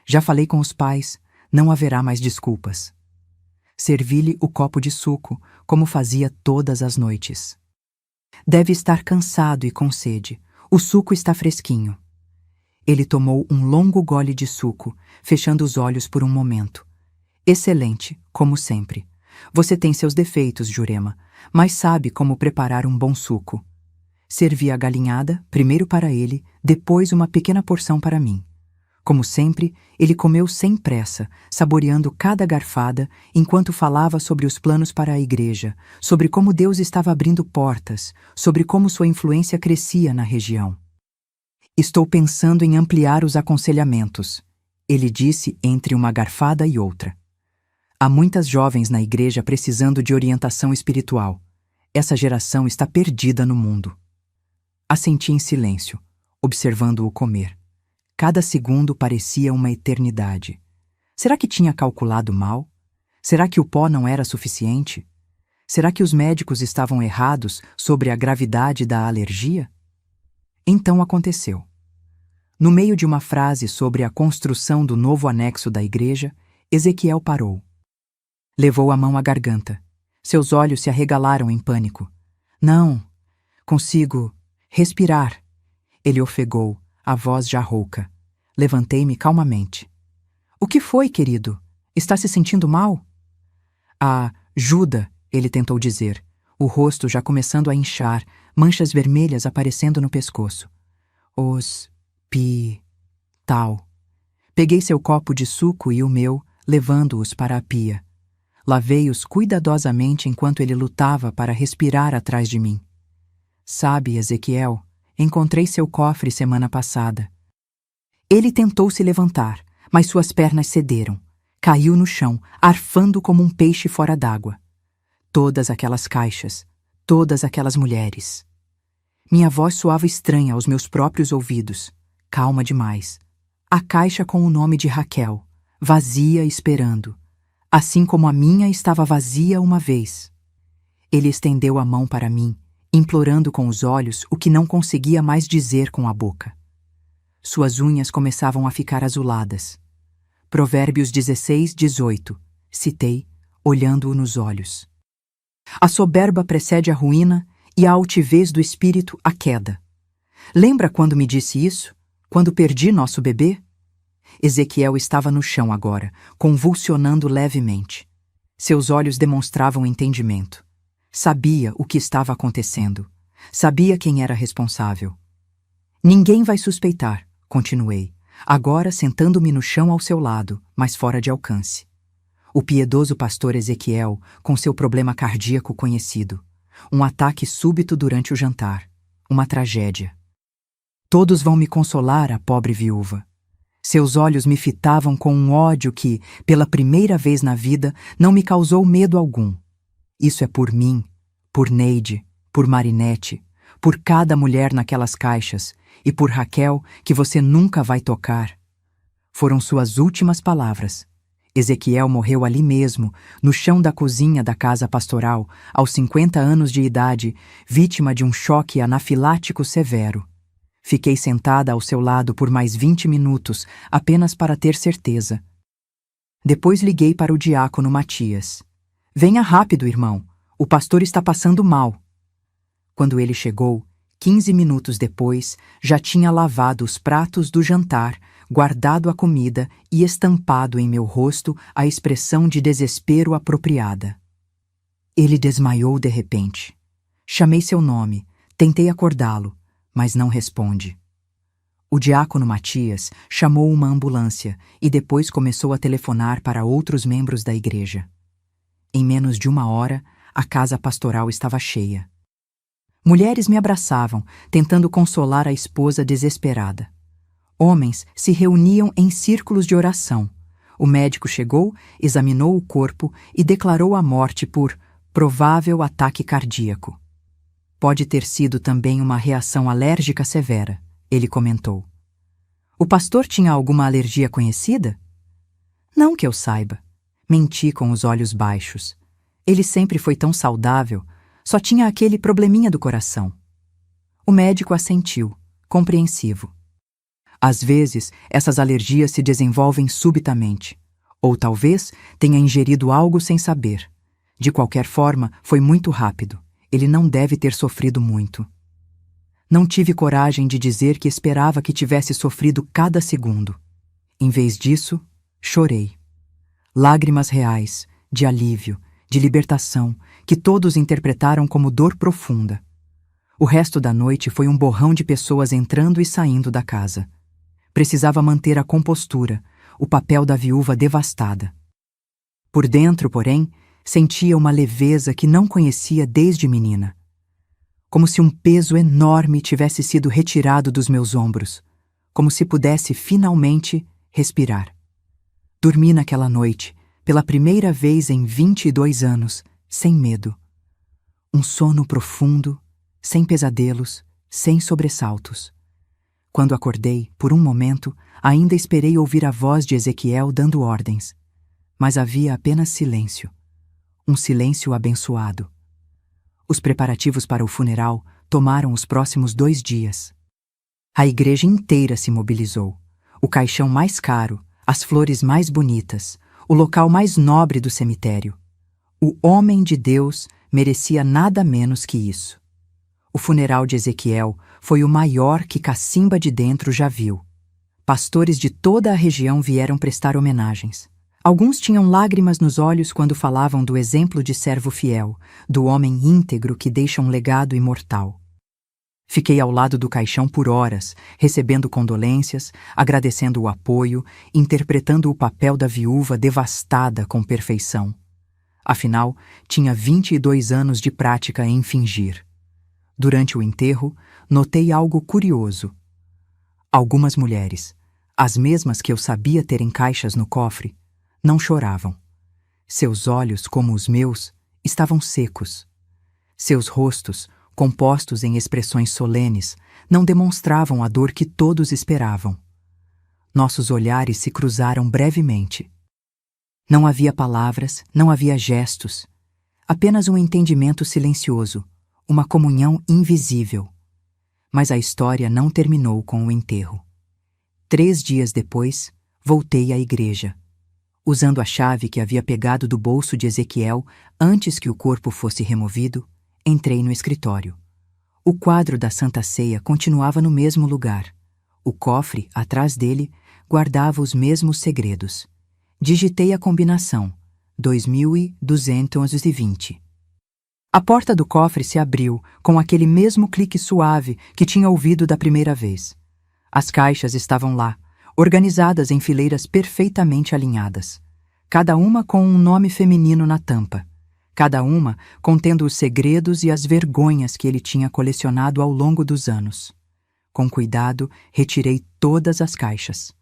Já falei com os pais, não haverá mais desculpas. Servi-lhe o copo de suco, como fazia todas as noites. Deve estar cansado e com sede. O suco está fresquinho. Ele tomou um longo gole de suco, fechando os olhos por um momento. Excelente, como sempre. Você tem seus defeitos, Jurema, mas sabe como preparar um bom suco. Servi a galinhada, primeiro para ele, depois uma pequena porção para mim. Como sempre, ele comeu sem pressa, saboreando cada garfada, enquanto falava sobre os planos para a igreja, sobre como Deus estava abrindo portas, sobre como sua influência crescia na região. Estou pensando em ampliar os aconselhamentos, ele disse entre uma garfada e outra. Há muitas jovens na igreja precisando de orientação espiritual. Essa geração está perdida no mundo. Assenti em silêncio, observando-o comer. Cada segundo parecia uma eternidade. Será que tinha calculado mal? Será que o pó não era suficiente? Será que os médicos estavam errados sobre a gravidade da alergia? Então aconteceu. No meio de uma frase sobre a construção do novo anexo da igreja, Ezequiel parou. Levou a mão à garganta. Seus olhos se arregalaram em pânico. Não, consigo respirar. Ele ofegou, a voz já rouca. Levantei-me calmamente. O que foi, querido? Está se sentindo mal? Ajuda, ele tentou dizer, o rosto já começando a inchar, manchas vermelhas aparecendo no pescoço. Tal. Peguei seu copo de suco e o meu, levando-os para a pia. Lavei-os cuidadosamente enquanto ele lutava para respirar atrás de mim. Sabe, Ezequiel, encontrei seu cofre semana passada. Ele tentou se levantar, mas suas pernas cederam. Caiu no chão, arfando como um peixe fora d'água. Todas aquelas caixas, todas aquelas mulheres. Minha voz soava estranha aos meus próprios ouvidos. Calma demais. A caixa com o nome de Raquel, vazia esperando. Assim como a minha estava vazia uma vez. Ele estendeu a mão para mim, implorando com os olhos o que não conseguia mais dizer com a boca. Suas unhas começavam a ficar azuladas. Provérbios 16:18, citei, olhando-o nos olhos. A soberba precede a ruína e a altivez do espírito a queda. Lembra quando me disse isso? Quando perdi nosso bebê? Ezequiel estava no chão agora, convulsionando levemente. Seus olhos demonstravam entendimento. Sabia o que estava acontecendo. Sabia quem era responsável. Ninguém vai suspeitar, continuei, agora sentando-me no chão ao seu lado, mas fora de alcance. O piedoso pastor Ezequiel, com seu problema cardíaco conhecido. Um ataque súbito durante o jantar. Uma tragédia. Todos vão me consolar, a pobre viúva. Seus olhos me fitavam com um ódio que, pela primeira vez na vida, não me causou medo algum. Isso é por mim, por Neide, por Marinette, por cada mulher naquelas caixas e por Raquel, que você nunca vai tocar. Foram suas últimas palavras. Ezequiel morreu ali mesmo, no chão da cozinha da casa pastoral, aos 50 anos de idade, vítima de um choque anafilático severo. Fiquei sentada ao seu lado por mais 20 minutos, apenas para ter certeza. Depois liguei para o diácono Matias. Venha rápido, irmão. O pastor está passando mal. Quando ele chegou, 15 minutos depois, já tinha lavado os pratos do jantar, guardado a comida e estampado em meu rosto a expressão de desespero apropriada. Ele desmaiou de repente. Chamei seu nome, tentei acordá-lo, mas não responde. O diácono Matias chamou uma ambulância e depois começou a telefonar para outros membros da igreja. Em menos de 1 hora, a casa pastoral estava cheia. Mulheres me abraçavam, tentando consolar a esposa desesperada. Homens se reuniam em círculos de oração. O médico chegou, examinou o corpo e declarou a morte por provável ataque cardíaco. Pode ter sido também uma reação alérgica severa, ele comentou. O pastor tinha alguma alergia conhecida? Não que eu saiba. Menti com os olhos baixos. Ele sempre foi tão saudável, só tinha aquele probleminha do coração. O médico assentiu, compreensivo. Às vezes, essas alergias se desenvolvem subitamente. Ou talvez tenha ingerido algo sem saber. De qualquer forma, foi muito rápido. Ele não deve ter sofrido muito. Não tive coragem de dizer que esperava que tivesse sofrido cada segundo. Em vez disso, chorei. Lágrimas reais, de alívio, de libertação, que todos interpretaram como dor profunda. O resto da noite foi um borrão de pessoas entrando e saindo da casa. Precisava manter a compostura, o papel da viúva devastada. Por dentro, porém, sentia uma leveza que não conhecia desde menina. Como se um peso enorme tivesse sido retirado dos meus ombros, como se pudesse finalmente respirar. Dormi naquela noite, pela primeira vez em 22 anos, sem medo. Um sono profundo, sem pesadelos, sem sobressaltos. Quando acordei, por um momento, ainda esperei ouvir a voz de Ezequiel dando ordens. Mas havia apenas silêncio. Um silêncio abençoado, Os preparativos para o funeral tomaram os próximos 2 dias. A igreja inteira se mobilizou. O caixão mais caro, as flores mais bonitas, o local mais nobre do cemitério. O homem de Deus merecia nada menos que isso. O funeral de Ezequiel foi o maior que Cacimba de Dentro já viu. Pastores de toda a região vieram prestar homenagens. Alguns tinham lágrimas nos olhos quando falavam do exemplo de servo fiel, do homem íntegro que deixa um legado imortal. Fiquei ao lado do caixão por horas, recebendo condolências, agradecendo o apoio, interpretando o papel da viúva devastada com perfeição. Afinal, tinha 22 anos de prática em fingir. Durante o enterro, notei algo curioso. Algumas mulheres, as mesmas que eu sabia ter em caixas no cofre, não choravam. Seus olhos, como os meus, estavam secos. Seus rostos, compostos em expressões solenes, não demonstravam a dor que todos esperavam. Nossos olhares se cruzaram brevemente. Não havia palavras, não havia gestos, apenas um entendimento silencioso, uma comunhão invisível. Mas a história não terminou com o enterro. 3 dias depois, voltei à igreja. Usando a chave que havia pegado do bolso de Ezequiel antes que o corpo fosse removido, entrei no escritório. O quadro da Santa Ceia continuava no mesmo lugar. O cofre, atrás dele, guardava os mesmos segredos. Digitei a combinação, 2220. A porta do cofre se abriu com aquele mesmo clique suave que tinha ouvido da primeira vez. As caixas estavam lá, organizadas em fileiras perfeitamente alinhadas. Cada uma com um nome feminino na tampa. Cada uma contendo os segredos e as vergonhas que ele tinha colecionado ao longo dos anos. Com cuidado, retirei todas as caixas.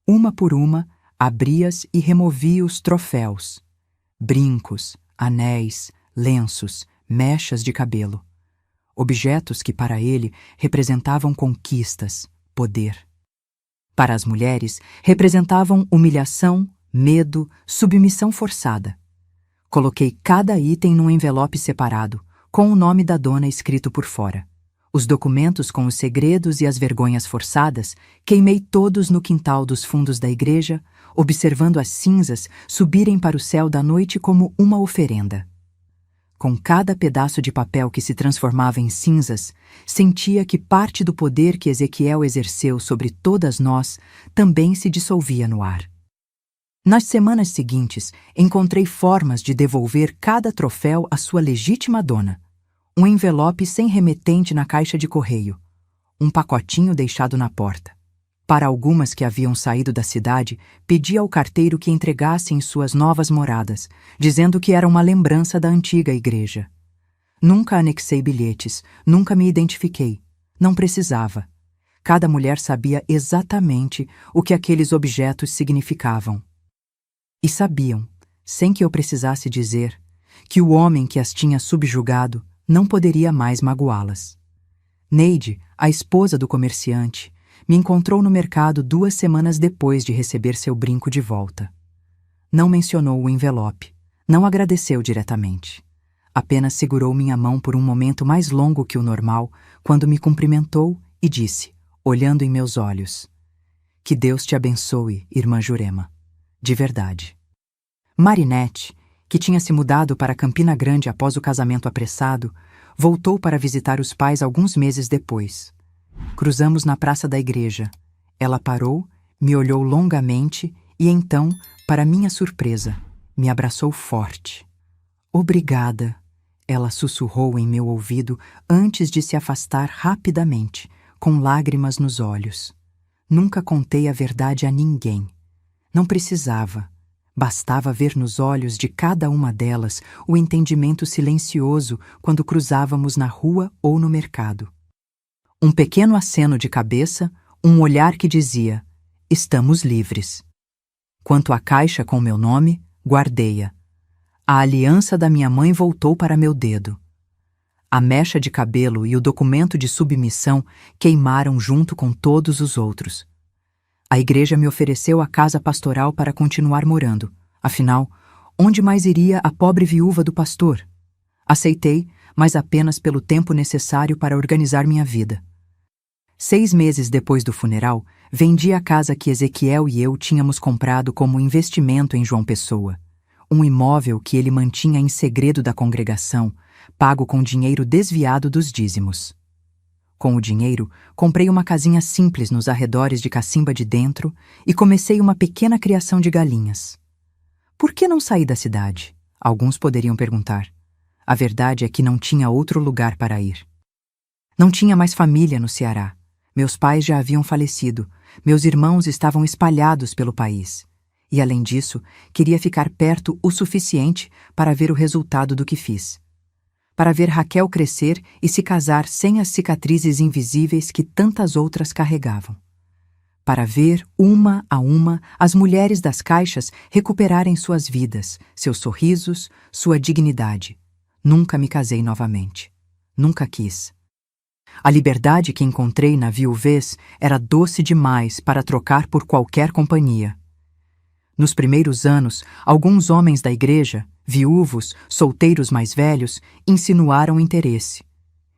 Uma por uma, abri-as e removi os troféus. Brincos, anéis, lenços, mechas de cabelo. Objetos que para ele representavam conquistas, poder. Para as mulheres, representavam humilhação, medo, submissão forçada. Coloquei cada item num envelope separado, com o nome da dona escrito por fora. Os documentos com os segredos e as vergonhas forçadas, queimei todos no quintal dos fundos da igreja, observando as cinzas subirem para o céu da noite como uma oferenda. Com cada pedaço de papel que se transformava em cinzas, sentia que parte do poder que Ezequiel exerceu sobre todas nós também se dissolvia no ar. Nas semanas seguintes, encontrei formas de devolver cada troféu à sua legítima dona. Um envelope sem remetente na caixa de correio. Um pacotinho deixado na porta. Para algumas que haviam saído da cidade, pedi ao carteiro que entregasse em suas novas moradas, dizendo que era uma lembrança da antiga igreja. Nunca anexei bilhetes, nunca me identifiquei. Não precisava. Cada mulher sabia exatamente o que aqueles objetos significavam. E sabiam, sem que eu precisasse dizer, que o homem que as tinha subjugado não poderia mais magoá-las. Neide, a esposa do comerciante, me encontrou no mercado 2 semanas depois de receber seu brinco de volta. Não mencionou o envelope, não agradeceu diretamente. Apenas segurou minha mão por um momento mais longo que o normal, quando me cumprimentou e disse, olhando em meus olhos: "Que Deus te abençoe, irmã Jurema. De verdade." Marinette, que tinha se mudado para Campina Grande após o casamento apressado, voltou para visitar os pais alguns meses depois. Cruzamos na praça da igreja. Ela parou, me olhou longamente e então, para minha surpresa, me abraçou forte. "Obrigada", ela sussurrou em meu ouvido antes de se afastar rapidamente, com lágrimas nos olhos. Nunca contei a verdade a ninguém. Não precisava. Bastava ver nos olhos de cada uma delas o entendimento silencioso quando cruzávamos na rua ou no mercado. Um pequeno aceno de cabeça, um olhar que dizia: "Estamos livres." Quanto à caixa com meu nome, guardei-a. A aliança da minha mãe voltou para meu dedo. A mecha de cabelo e o documento de submissão queimaram junto com todos os outros. A igreja me ofereceu a casa pastoral para continuar morando. Afinal, onde mais iria a pobre viúva do pastor? Aceitei, mas apenas pelo tempo necessário para organizar minha vida. 6 meses depois do funeral, vendi a casa que Ezequiel e eu tínhamos comprado como investimento em João Pessoa, um imóvel que ele mantinha em segredo da congregação, pago com dinheiro desviado dos dízimos. Com o dinheiro, comprei uma casinha simples nos arredores de Cacimba de Dentro e comecei uma pequena criação de galinhas. Por que não saí da cidade? Alguns poderiam perguntar. A verdade é que não tinha outro lugar para ir. Não tinha mais família no Ceará. Meus pais já haviam falecido, meus irmãos estavam espalhados pelo país. E, além disso, queria ficar perto o suficiente para ver o resultado do que fiz. Para ver Raquel crescer e se casar sem as cicatrizes invisíveis que tantas outras carregavam. Para ver, uma a uma, as mulheres das caixas recuperarem suas vidas, seus sorrisos, sua dignidade. Nunca me casei novamente. Nunca quis. A liberdade que encontrei na viuvez era doce demais para trocar por qualquer companhia. Nos primeiros anos, alguns homens da igreja, viúvos, solteiros mais velhos, insinuaram interesse.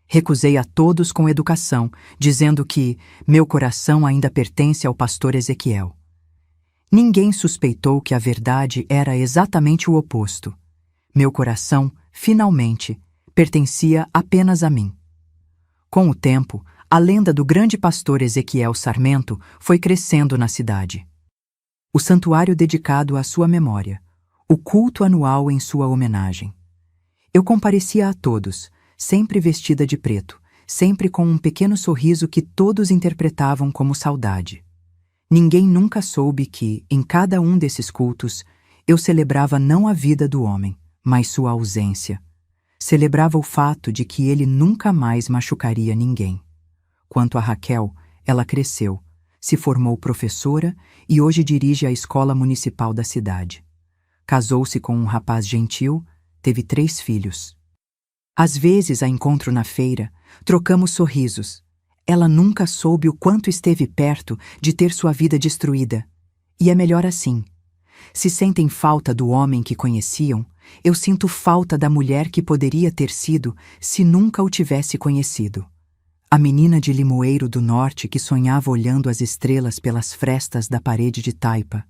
Recusei a todos com educação, dizendo que meu coração ainda pertence ao pastor Ezequiel. Ninguém suspeitou que a verdade era exatamente o oposto. Meu coração, finalmente, pertencia apenas a mim. Com o tempo, a lenda do grande pastor Ezequiel Sarmento foi crescendo na cidade. O santuário dedicado à sua memória, o culto anual em sua homenagem. Eu comparecia a todos, sempre vestida de preto, sempre com um pequeno sorriso que todos interpretavam como saudade. Ninguém nunca soube que, em cada um desses cultos, eu celebrava não a vida do homem, mas sua ausência. Celebrava o fato de que ele nunca mais machucaria ninguém. Quanto a Raquel, ela cresceu, se formou professora e hoje dirige a escola municipal da cidade. Casou-se com um rapaz gentil, teve 3 filhos. Às vezes a encontro na feira, trocamos sorrisos. Ela nunca soube o quanto esteve perto de ter sua vida destruída. E é melhor assim. Se sentem falta do homem que conheciam, eu sinto falta da mulher que poderia ter sido se nunca o tivesse conhecido. A menina de Limoeiro do Norte que sonhava olhando as estrelas pelas frestas da parede de taipa.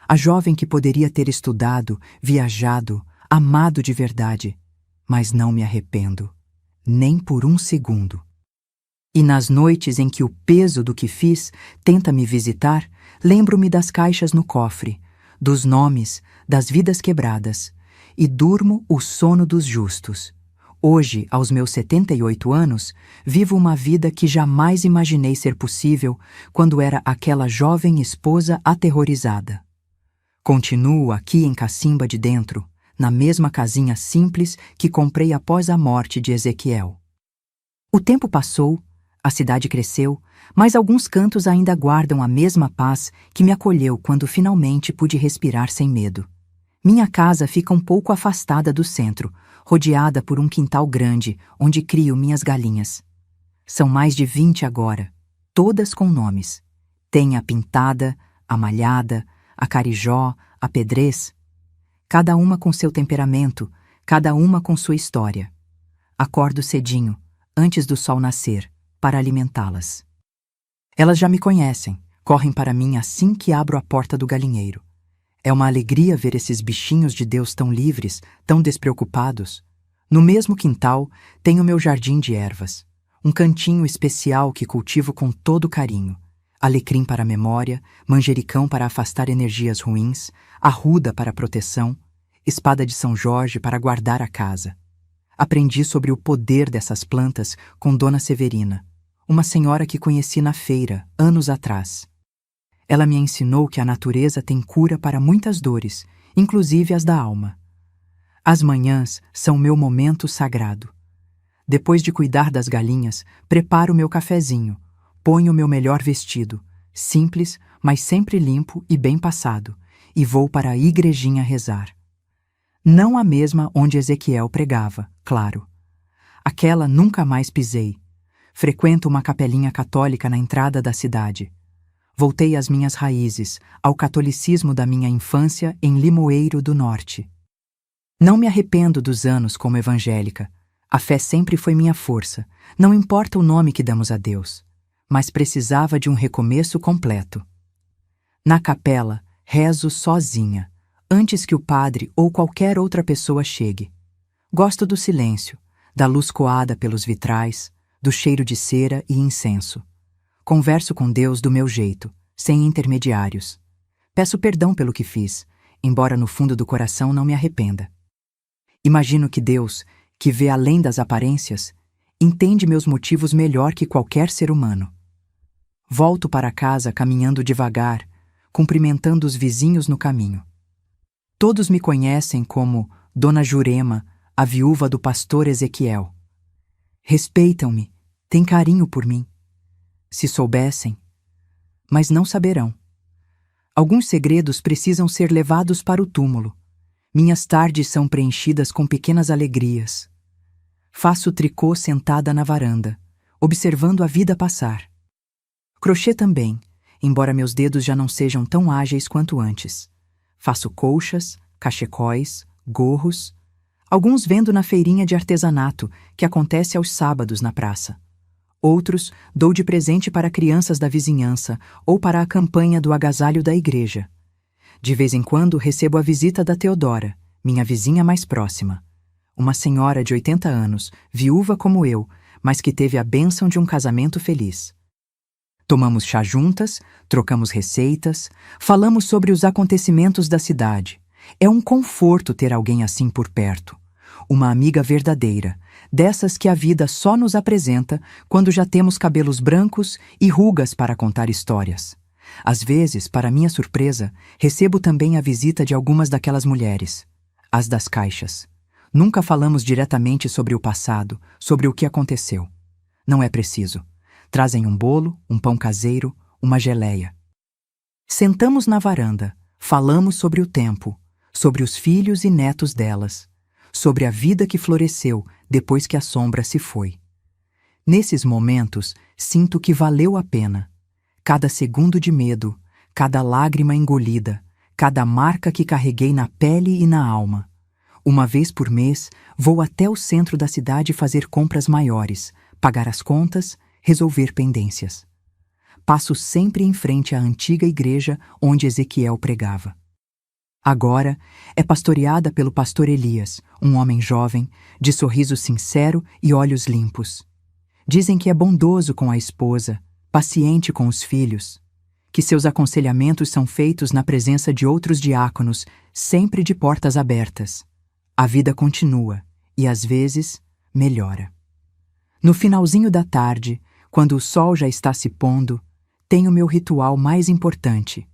A jovem que poderia ter estudado, viajado, amado de verdade. Mas não me arrependo, nem por um segundo. E nas noites em que o peso do que fiz tenta me visitar, lembro-me das caixas no cofre, dos nomes, das vidas quebradas, e durmo o sono dos justos. Hoje, aos meus 78 anos, vivo uma vida que jamais imaginei ser possível quando era aquela jovem esposa aterrorizada. Continuo aqui em Cacimba de Dentro, na mesma casinha simples que comprei após a morte de Ezequiel. O tempo passou, a cidade cresceu, mas alguns cantos ainda guardam a mesma paz que me acolheu quando finalmente pude respirar sem medo. Minha casa fica um pouco afastada do centro, rodeada por um quintal grande, onde crio minhas galinhas. São mais de 20 agora, todas com nomes. Tem a Pintada, a Malhada, a Carijó, a Pedrez. Cada uma com seu temperamento, cada uma com sua história. Acordo cedinho, antes do sol nascer, para alimentá-las. Elas já me conhecem, correm para mim assim que abro a porta do galinheiro. É uma alegria ver esses bichinhos de Deus tão livres, tão despreocupados. No mesmo quintal, tenho meu jardim de ervas, um cantinho especial que cultivo com todo carinho. Alecrim para a memória, manjericão para afastar energias ruins, arruda para proteção, espada de São Jorge para guardar a casa. Aprendi sobre o poder dessas plantas com Dona Severina, uma senhora que conheci na feira, anos atrás. Ela me ensinou que a natureza tem cura para muitas dores, inclusive as da alma. As manhãs são meu momento sagrado. Depois de cuidar das galinhas, preparo meu cafezinho, ponho meu melhor vestido, simples, mas sempre limpo e bem passado, e vou para a igrejinha rezar. Não a mesma onde Ezequiel pregava, claro. Aquela nunca mais pisei. Frequento uma capelinha católica na entrada da cidade. Voltei às minhas raízes, ao catolicismo da minha infância em Limoeiro do Norte. Não me arrependo dos anos como evangélica. A fé sempre foi minha força, não importa o nome que damos a Deus, mas precisava de um recomeço completo. Na capela, rezo sozinha, antes que o padre ou qualquer outra pessoa chegue. Gosto do silêncio, da luz coada pelos vitrais, do cheiro de cera e incenso. Converso com Deus do meu jeito, sem intermediários. Peço perdão pelo que fiz, embora no fundo do coração não me arrependa. Imagino que Deus, que vê além das aparências, entende meus motivos melhor que qualquer ser humano. Volto para casa caminhando devagar, cumprimentando os vizinhos no caminho. Todos me conhecem como Dona Jurema, a viúva do pastor Ezequiel. Respeitam-me, têm carinho por mim. Se soubessem, mas não saberão. Alguns segredos precisam ser levados para o túmulo. Minhas tardes são preenchidas com pequenas alegrias. Faço tricô sentada na varanda, observando a vida passar. Crochê também, embora meus dedos já não sejam tão ágeis quanto antes. Faço colchas, cachecóis, gorros. Alguns vendo na feirinha de artesanato, que acontece aos sábados na praça. Outros dou de presente para crianças da vizinhança ou para a campanha do agasalho da igreja. De vez em quando recebo a visita da Teodora, minha vizinha mais próxima. Uma senhora de 80 anos, viúva como eu, mas que teve a bênção de um casamento feliz. Tomamos chá juntas, trocamos receitas, falamos sobre os acontecimentos da cidade. É um conforto ter alguém assim por perto. Uma amiga verdadeira, dessas que a vida só nos apresenta quando já temos cabelos brancos e rugas para contar histórias. Às vezes, para minha surpresa, recebo também a visita de algumas daquelas mulheres, as das caixas. Nunca falamos diretamente sobre o passado, sobre o que aconteceu. Não é preciso. Trazem um bolo, um pão caseiro, uma geleia. Sentamos na varanda, falamos sobre o tempo, sobre os filhos e netos delas, sobre a vida que floresceu depois que a sombra se foi. Nesses momentos, sinto que valeu a pena. Cada segundo de medo, cada lágrima engolida, cada marca que carreguei na pele e na alma. Uma vez por mês, vou até o centro da cidade fazer compras maiores, pagar as contas, resolver pendências. Passo sempre em frente à antiga igreja onde Ezequiel pregava. Agora é pastoreada pelo pastor Elias, um homem jovem, de sorriso sincero e olhos limpos. Dizem que é bondoso com a esposa, paciente com os filhos, que seus aconselhamentos são feitos na presença de outros diáconos, sempre de portas abertas. A vida continua e, às vezes, melhora. No finalzinho da tarde, quando o sol já está se pondo, tenho meu ritual mais importante.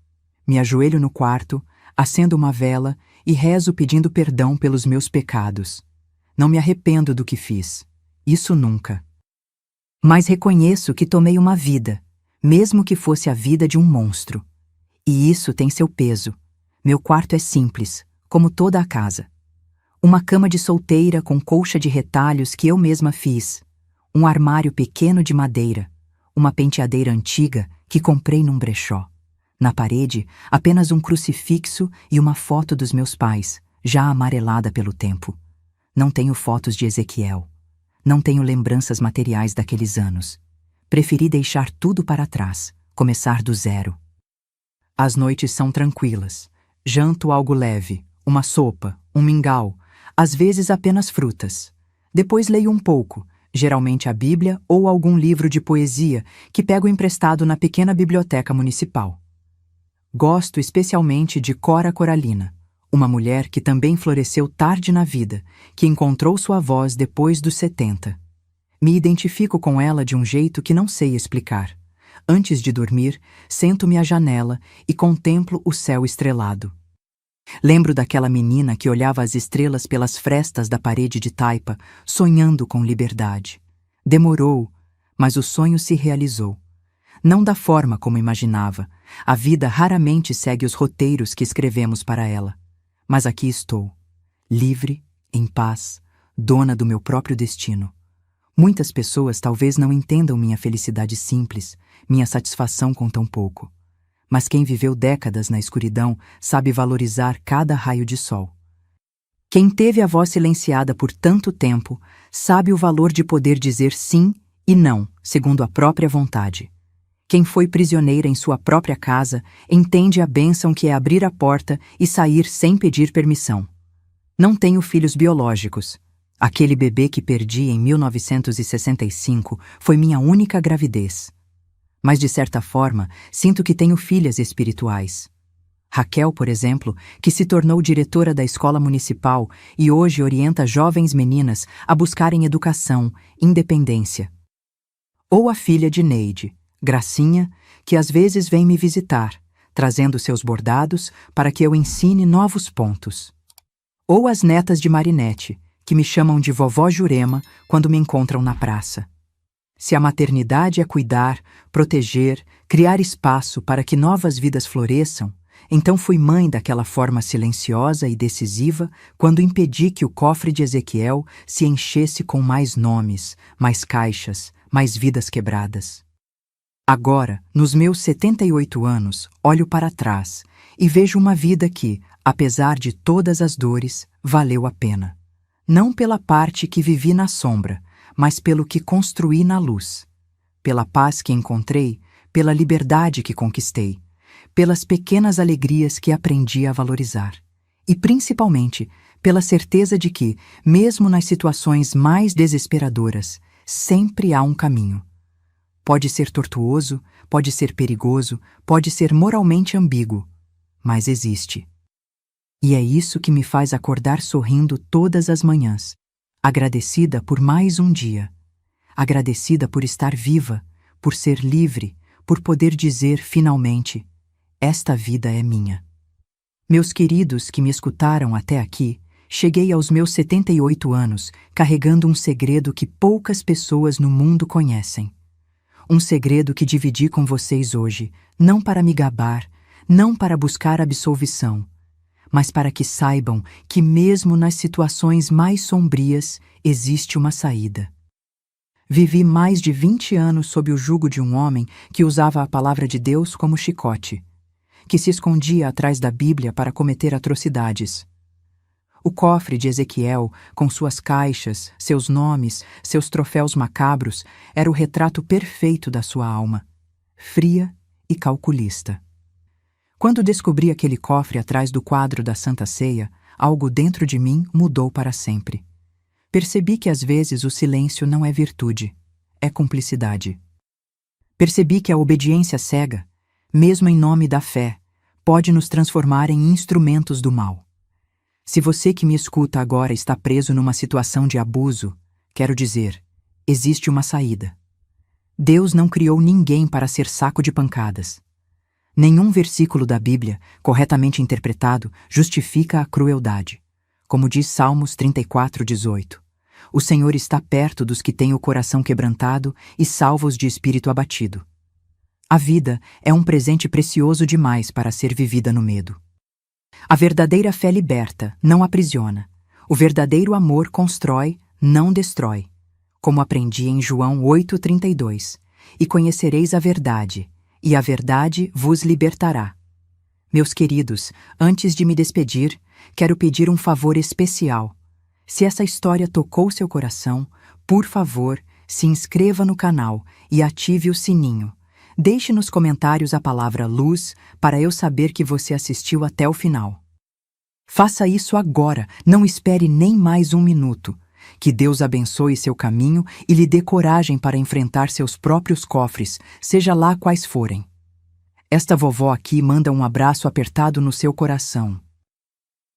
Me ajoelho no quarto, acendo uma vela e rezo pedindo perdão pelos meus pecados. Não me arrependo do que fiz. Isso nunca. Mas reconheço que tomei uma vida, mesmo que fosse a vida de um monstro. E isso tem seu peso. Meu quarto é simples, como toda a casa. Uma cama de solteira com colcha de retalhos que eu mesma fiz. Um armário pequeno de madeira. Uma penteadeira antiga que comprei num brechó. Na parede, apenas um crucifixo e uma foto dos meus pais, já amarelada pelo tempo. Não tenho fotos de Ezequiel. Não tenho lembranças materiais daqueles anos. Preferi deixar tudo para trás, começar do zero. As noites são tranquilas. Janto algo leve, uma sopa, um mingau, às vezes apenas frutas. Depois leio um pouco, geralmente a Bíblia ou algum livro de poesia que pego emprestado na pequena biblioteca municipal. Gosto especialmente de Cora Coralina, uma mulher que também floresceu tarde na vida, que encontrou sua voz depois dos 70. Me identifico com ela de um jeito que não sei explicar. Antes de dormir, sento-me à janela e contemplo o céu estrelado. Lembro daquela menina que olhava as estrelas pelas frestas da parede de taipa, sonhando com liberdade. Demorou, mas o sonho se realizou. Não da forma como imaginava. A vida raramente segue os roteiros que escrevemos para ela. Mas aqui estou, livre, em paz, dona do meu próprio destino. Muitas pessoas talvez não entendam minha felicidade simples, minha satisfação com tão pouco. Mas quem viveu décadas na escuridão sabe valorizar cada raio de sol. Quem teve a voz silenciada por tanto tempo, sabe o valor de poder dizer sim e não, segundo a própria vontade. Quem foi prisioneira em sua própria casa, entende a bênção que é abrir a porta e sair sem pedir permissão. Não tenho filhos biológicos. Aquele bebê que perdi em 1965 foi minha única gravidez. Mas, de certa forma, sinto que tenho filhas espirituais. Raquel, por exemplo, que se tornou diretora da escola municipal e hoje orienta jovens meninas a buscarem educação, independência. Ou a filha de Neide, Gracinha, que às vezes vem me visitar, trazendo seus bordados para que eu ensine novos pontos. Ou as netas de Marinete, que me chamam de vovó Jurema quando me encontram na praça. Se a maternidade é cuidar, proteger, criar espaço para que novas vidas floresçam, então fui mãe daquela forma silenciosa e decisiva quando impedi que o cofre de Ezequiel se enchesse com mais nomes, mais caixas, mais vidas quebradas. Agora, nos meus 78 anos, olho para trás e vejo uma vida que, apesar de todas as dores, valeu a pena. Não pela parte que vivi na sombra, mas pelo que construí na luz. Pela paz que encontrei, pela liberdade que conquistei, pelas pequenas alegrias que aprendi a valorizar. E, principalmente, pela certeza de que, mesmo nas situações mais desesperadoras, sempre há um caminho. Pode ser tortuoso, pode ser perigoso, pode ser moralmente ambíguo, mas existe. E é isso que me faz acordar sorrindo todas as manhãs, agradecida por mais um dia, agradecida por estar viva, por ser livre, por poder dizer finalmente: esta vida é minha. Meus queridos que me escutaram até aqui, cheguei aos meus 78 anos carregando um segredo que poucas pessoas no mundo conhecem. Um segredo que dividi com vocês hoje, não para me gabar, não para buscar absolvição, mas para que saibam que mesmo nas situações mais sombrias existe uma saída. Vivi mais de 20 anos sob o jugo de um homem que usava a palavra de Deus como chicote, que se escondia atrás da Bíblia para cometer atrocidades. O cofre de Ezequiel, com suas caixas, seus nomes, seus troféus macabros, era o retrato perfeito da sua alma, fria e calculista. Quando descobri aquele cofre atrás do quadro da Santa Ceia, algo dentro de mim mudou para sempre. Percebi que às vezes o silêncio não é virtude, é cumplicidade. Percebi que a obediência cega, mesmo em nome da fé, pode nos transformar em instrumentos do mal. Se você que me escuta agora está preso numa situação de abuso, quero dizer, existe uma saída. Deus não criou ninguém para ser saco de pancadas. Nenhum versículo da Bíblia, corretamente interpretado, justifica a crueldade. Como diz Salmos 34:18, o Senhor está perto dos que têm o coração quebrantado e salva-os de espírito abatido. A vida é um presente precioso demais para ser vivida no medo. A verdadeira fé liberta, não aprisiona. O verdadeiro amor constrói, não destrói. Como aprendi em João 8:32, e conhecereis a verdade, e a verdade vos libertará. Meus queridos, antes de me despedir, quero pedir um favor especial. Se essa história tocou seu coração, por favor, se inscreva no canal e ative o sininho. Deixe nos comentários a palavra luz para eu saber que você assistiu até o final. Faça isso agora, não espere nem mais um minuto. Que Deus abençoe seu caminho e lhe dê coragem para enfrentar seus próprios cofres, seja lá quais forem. Esta vovó aqui manda um abraço apertado no seu coração.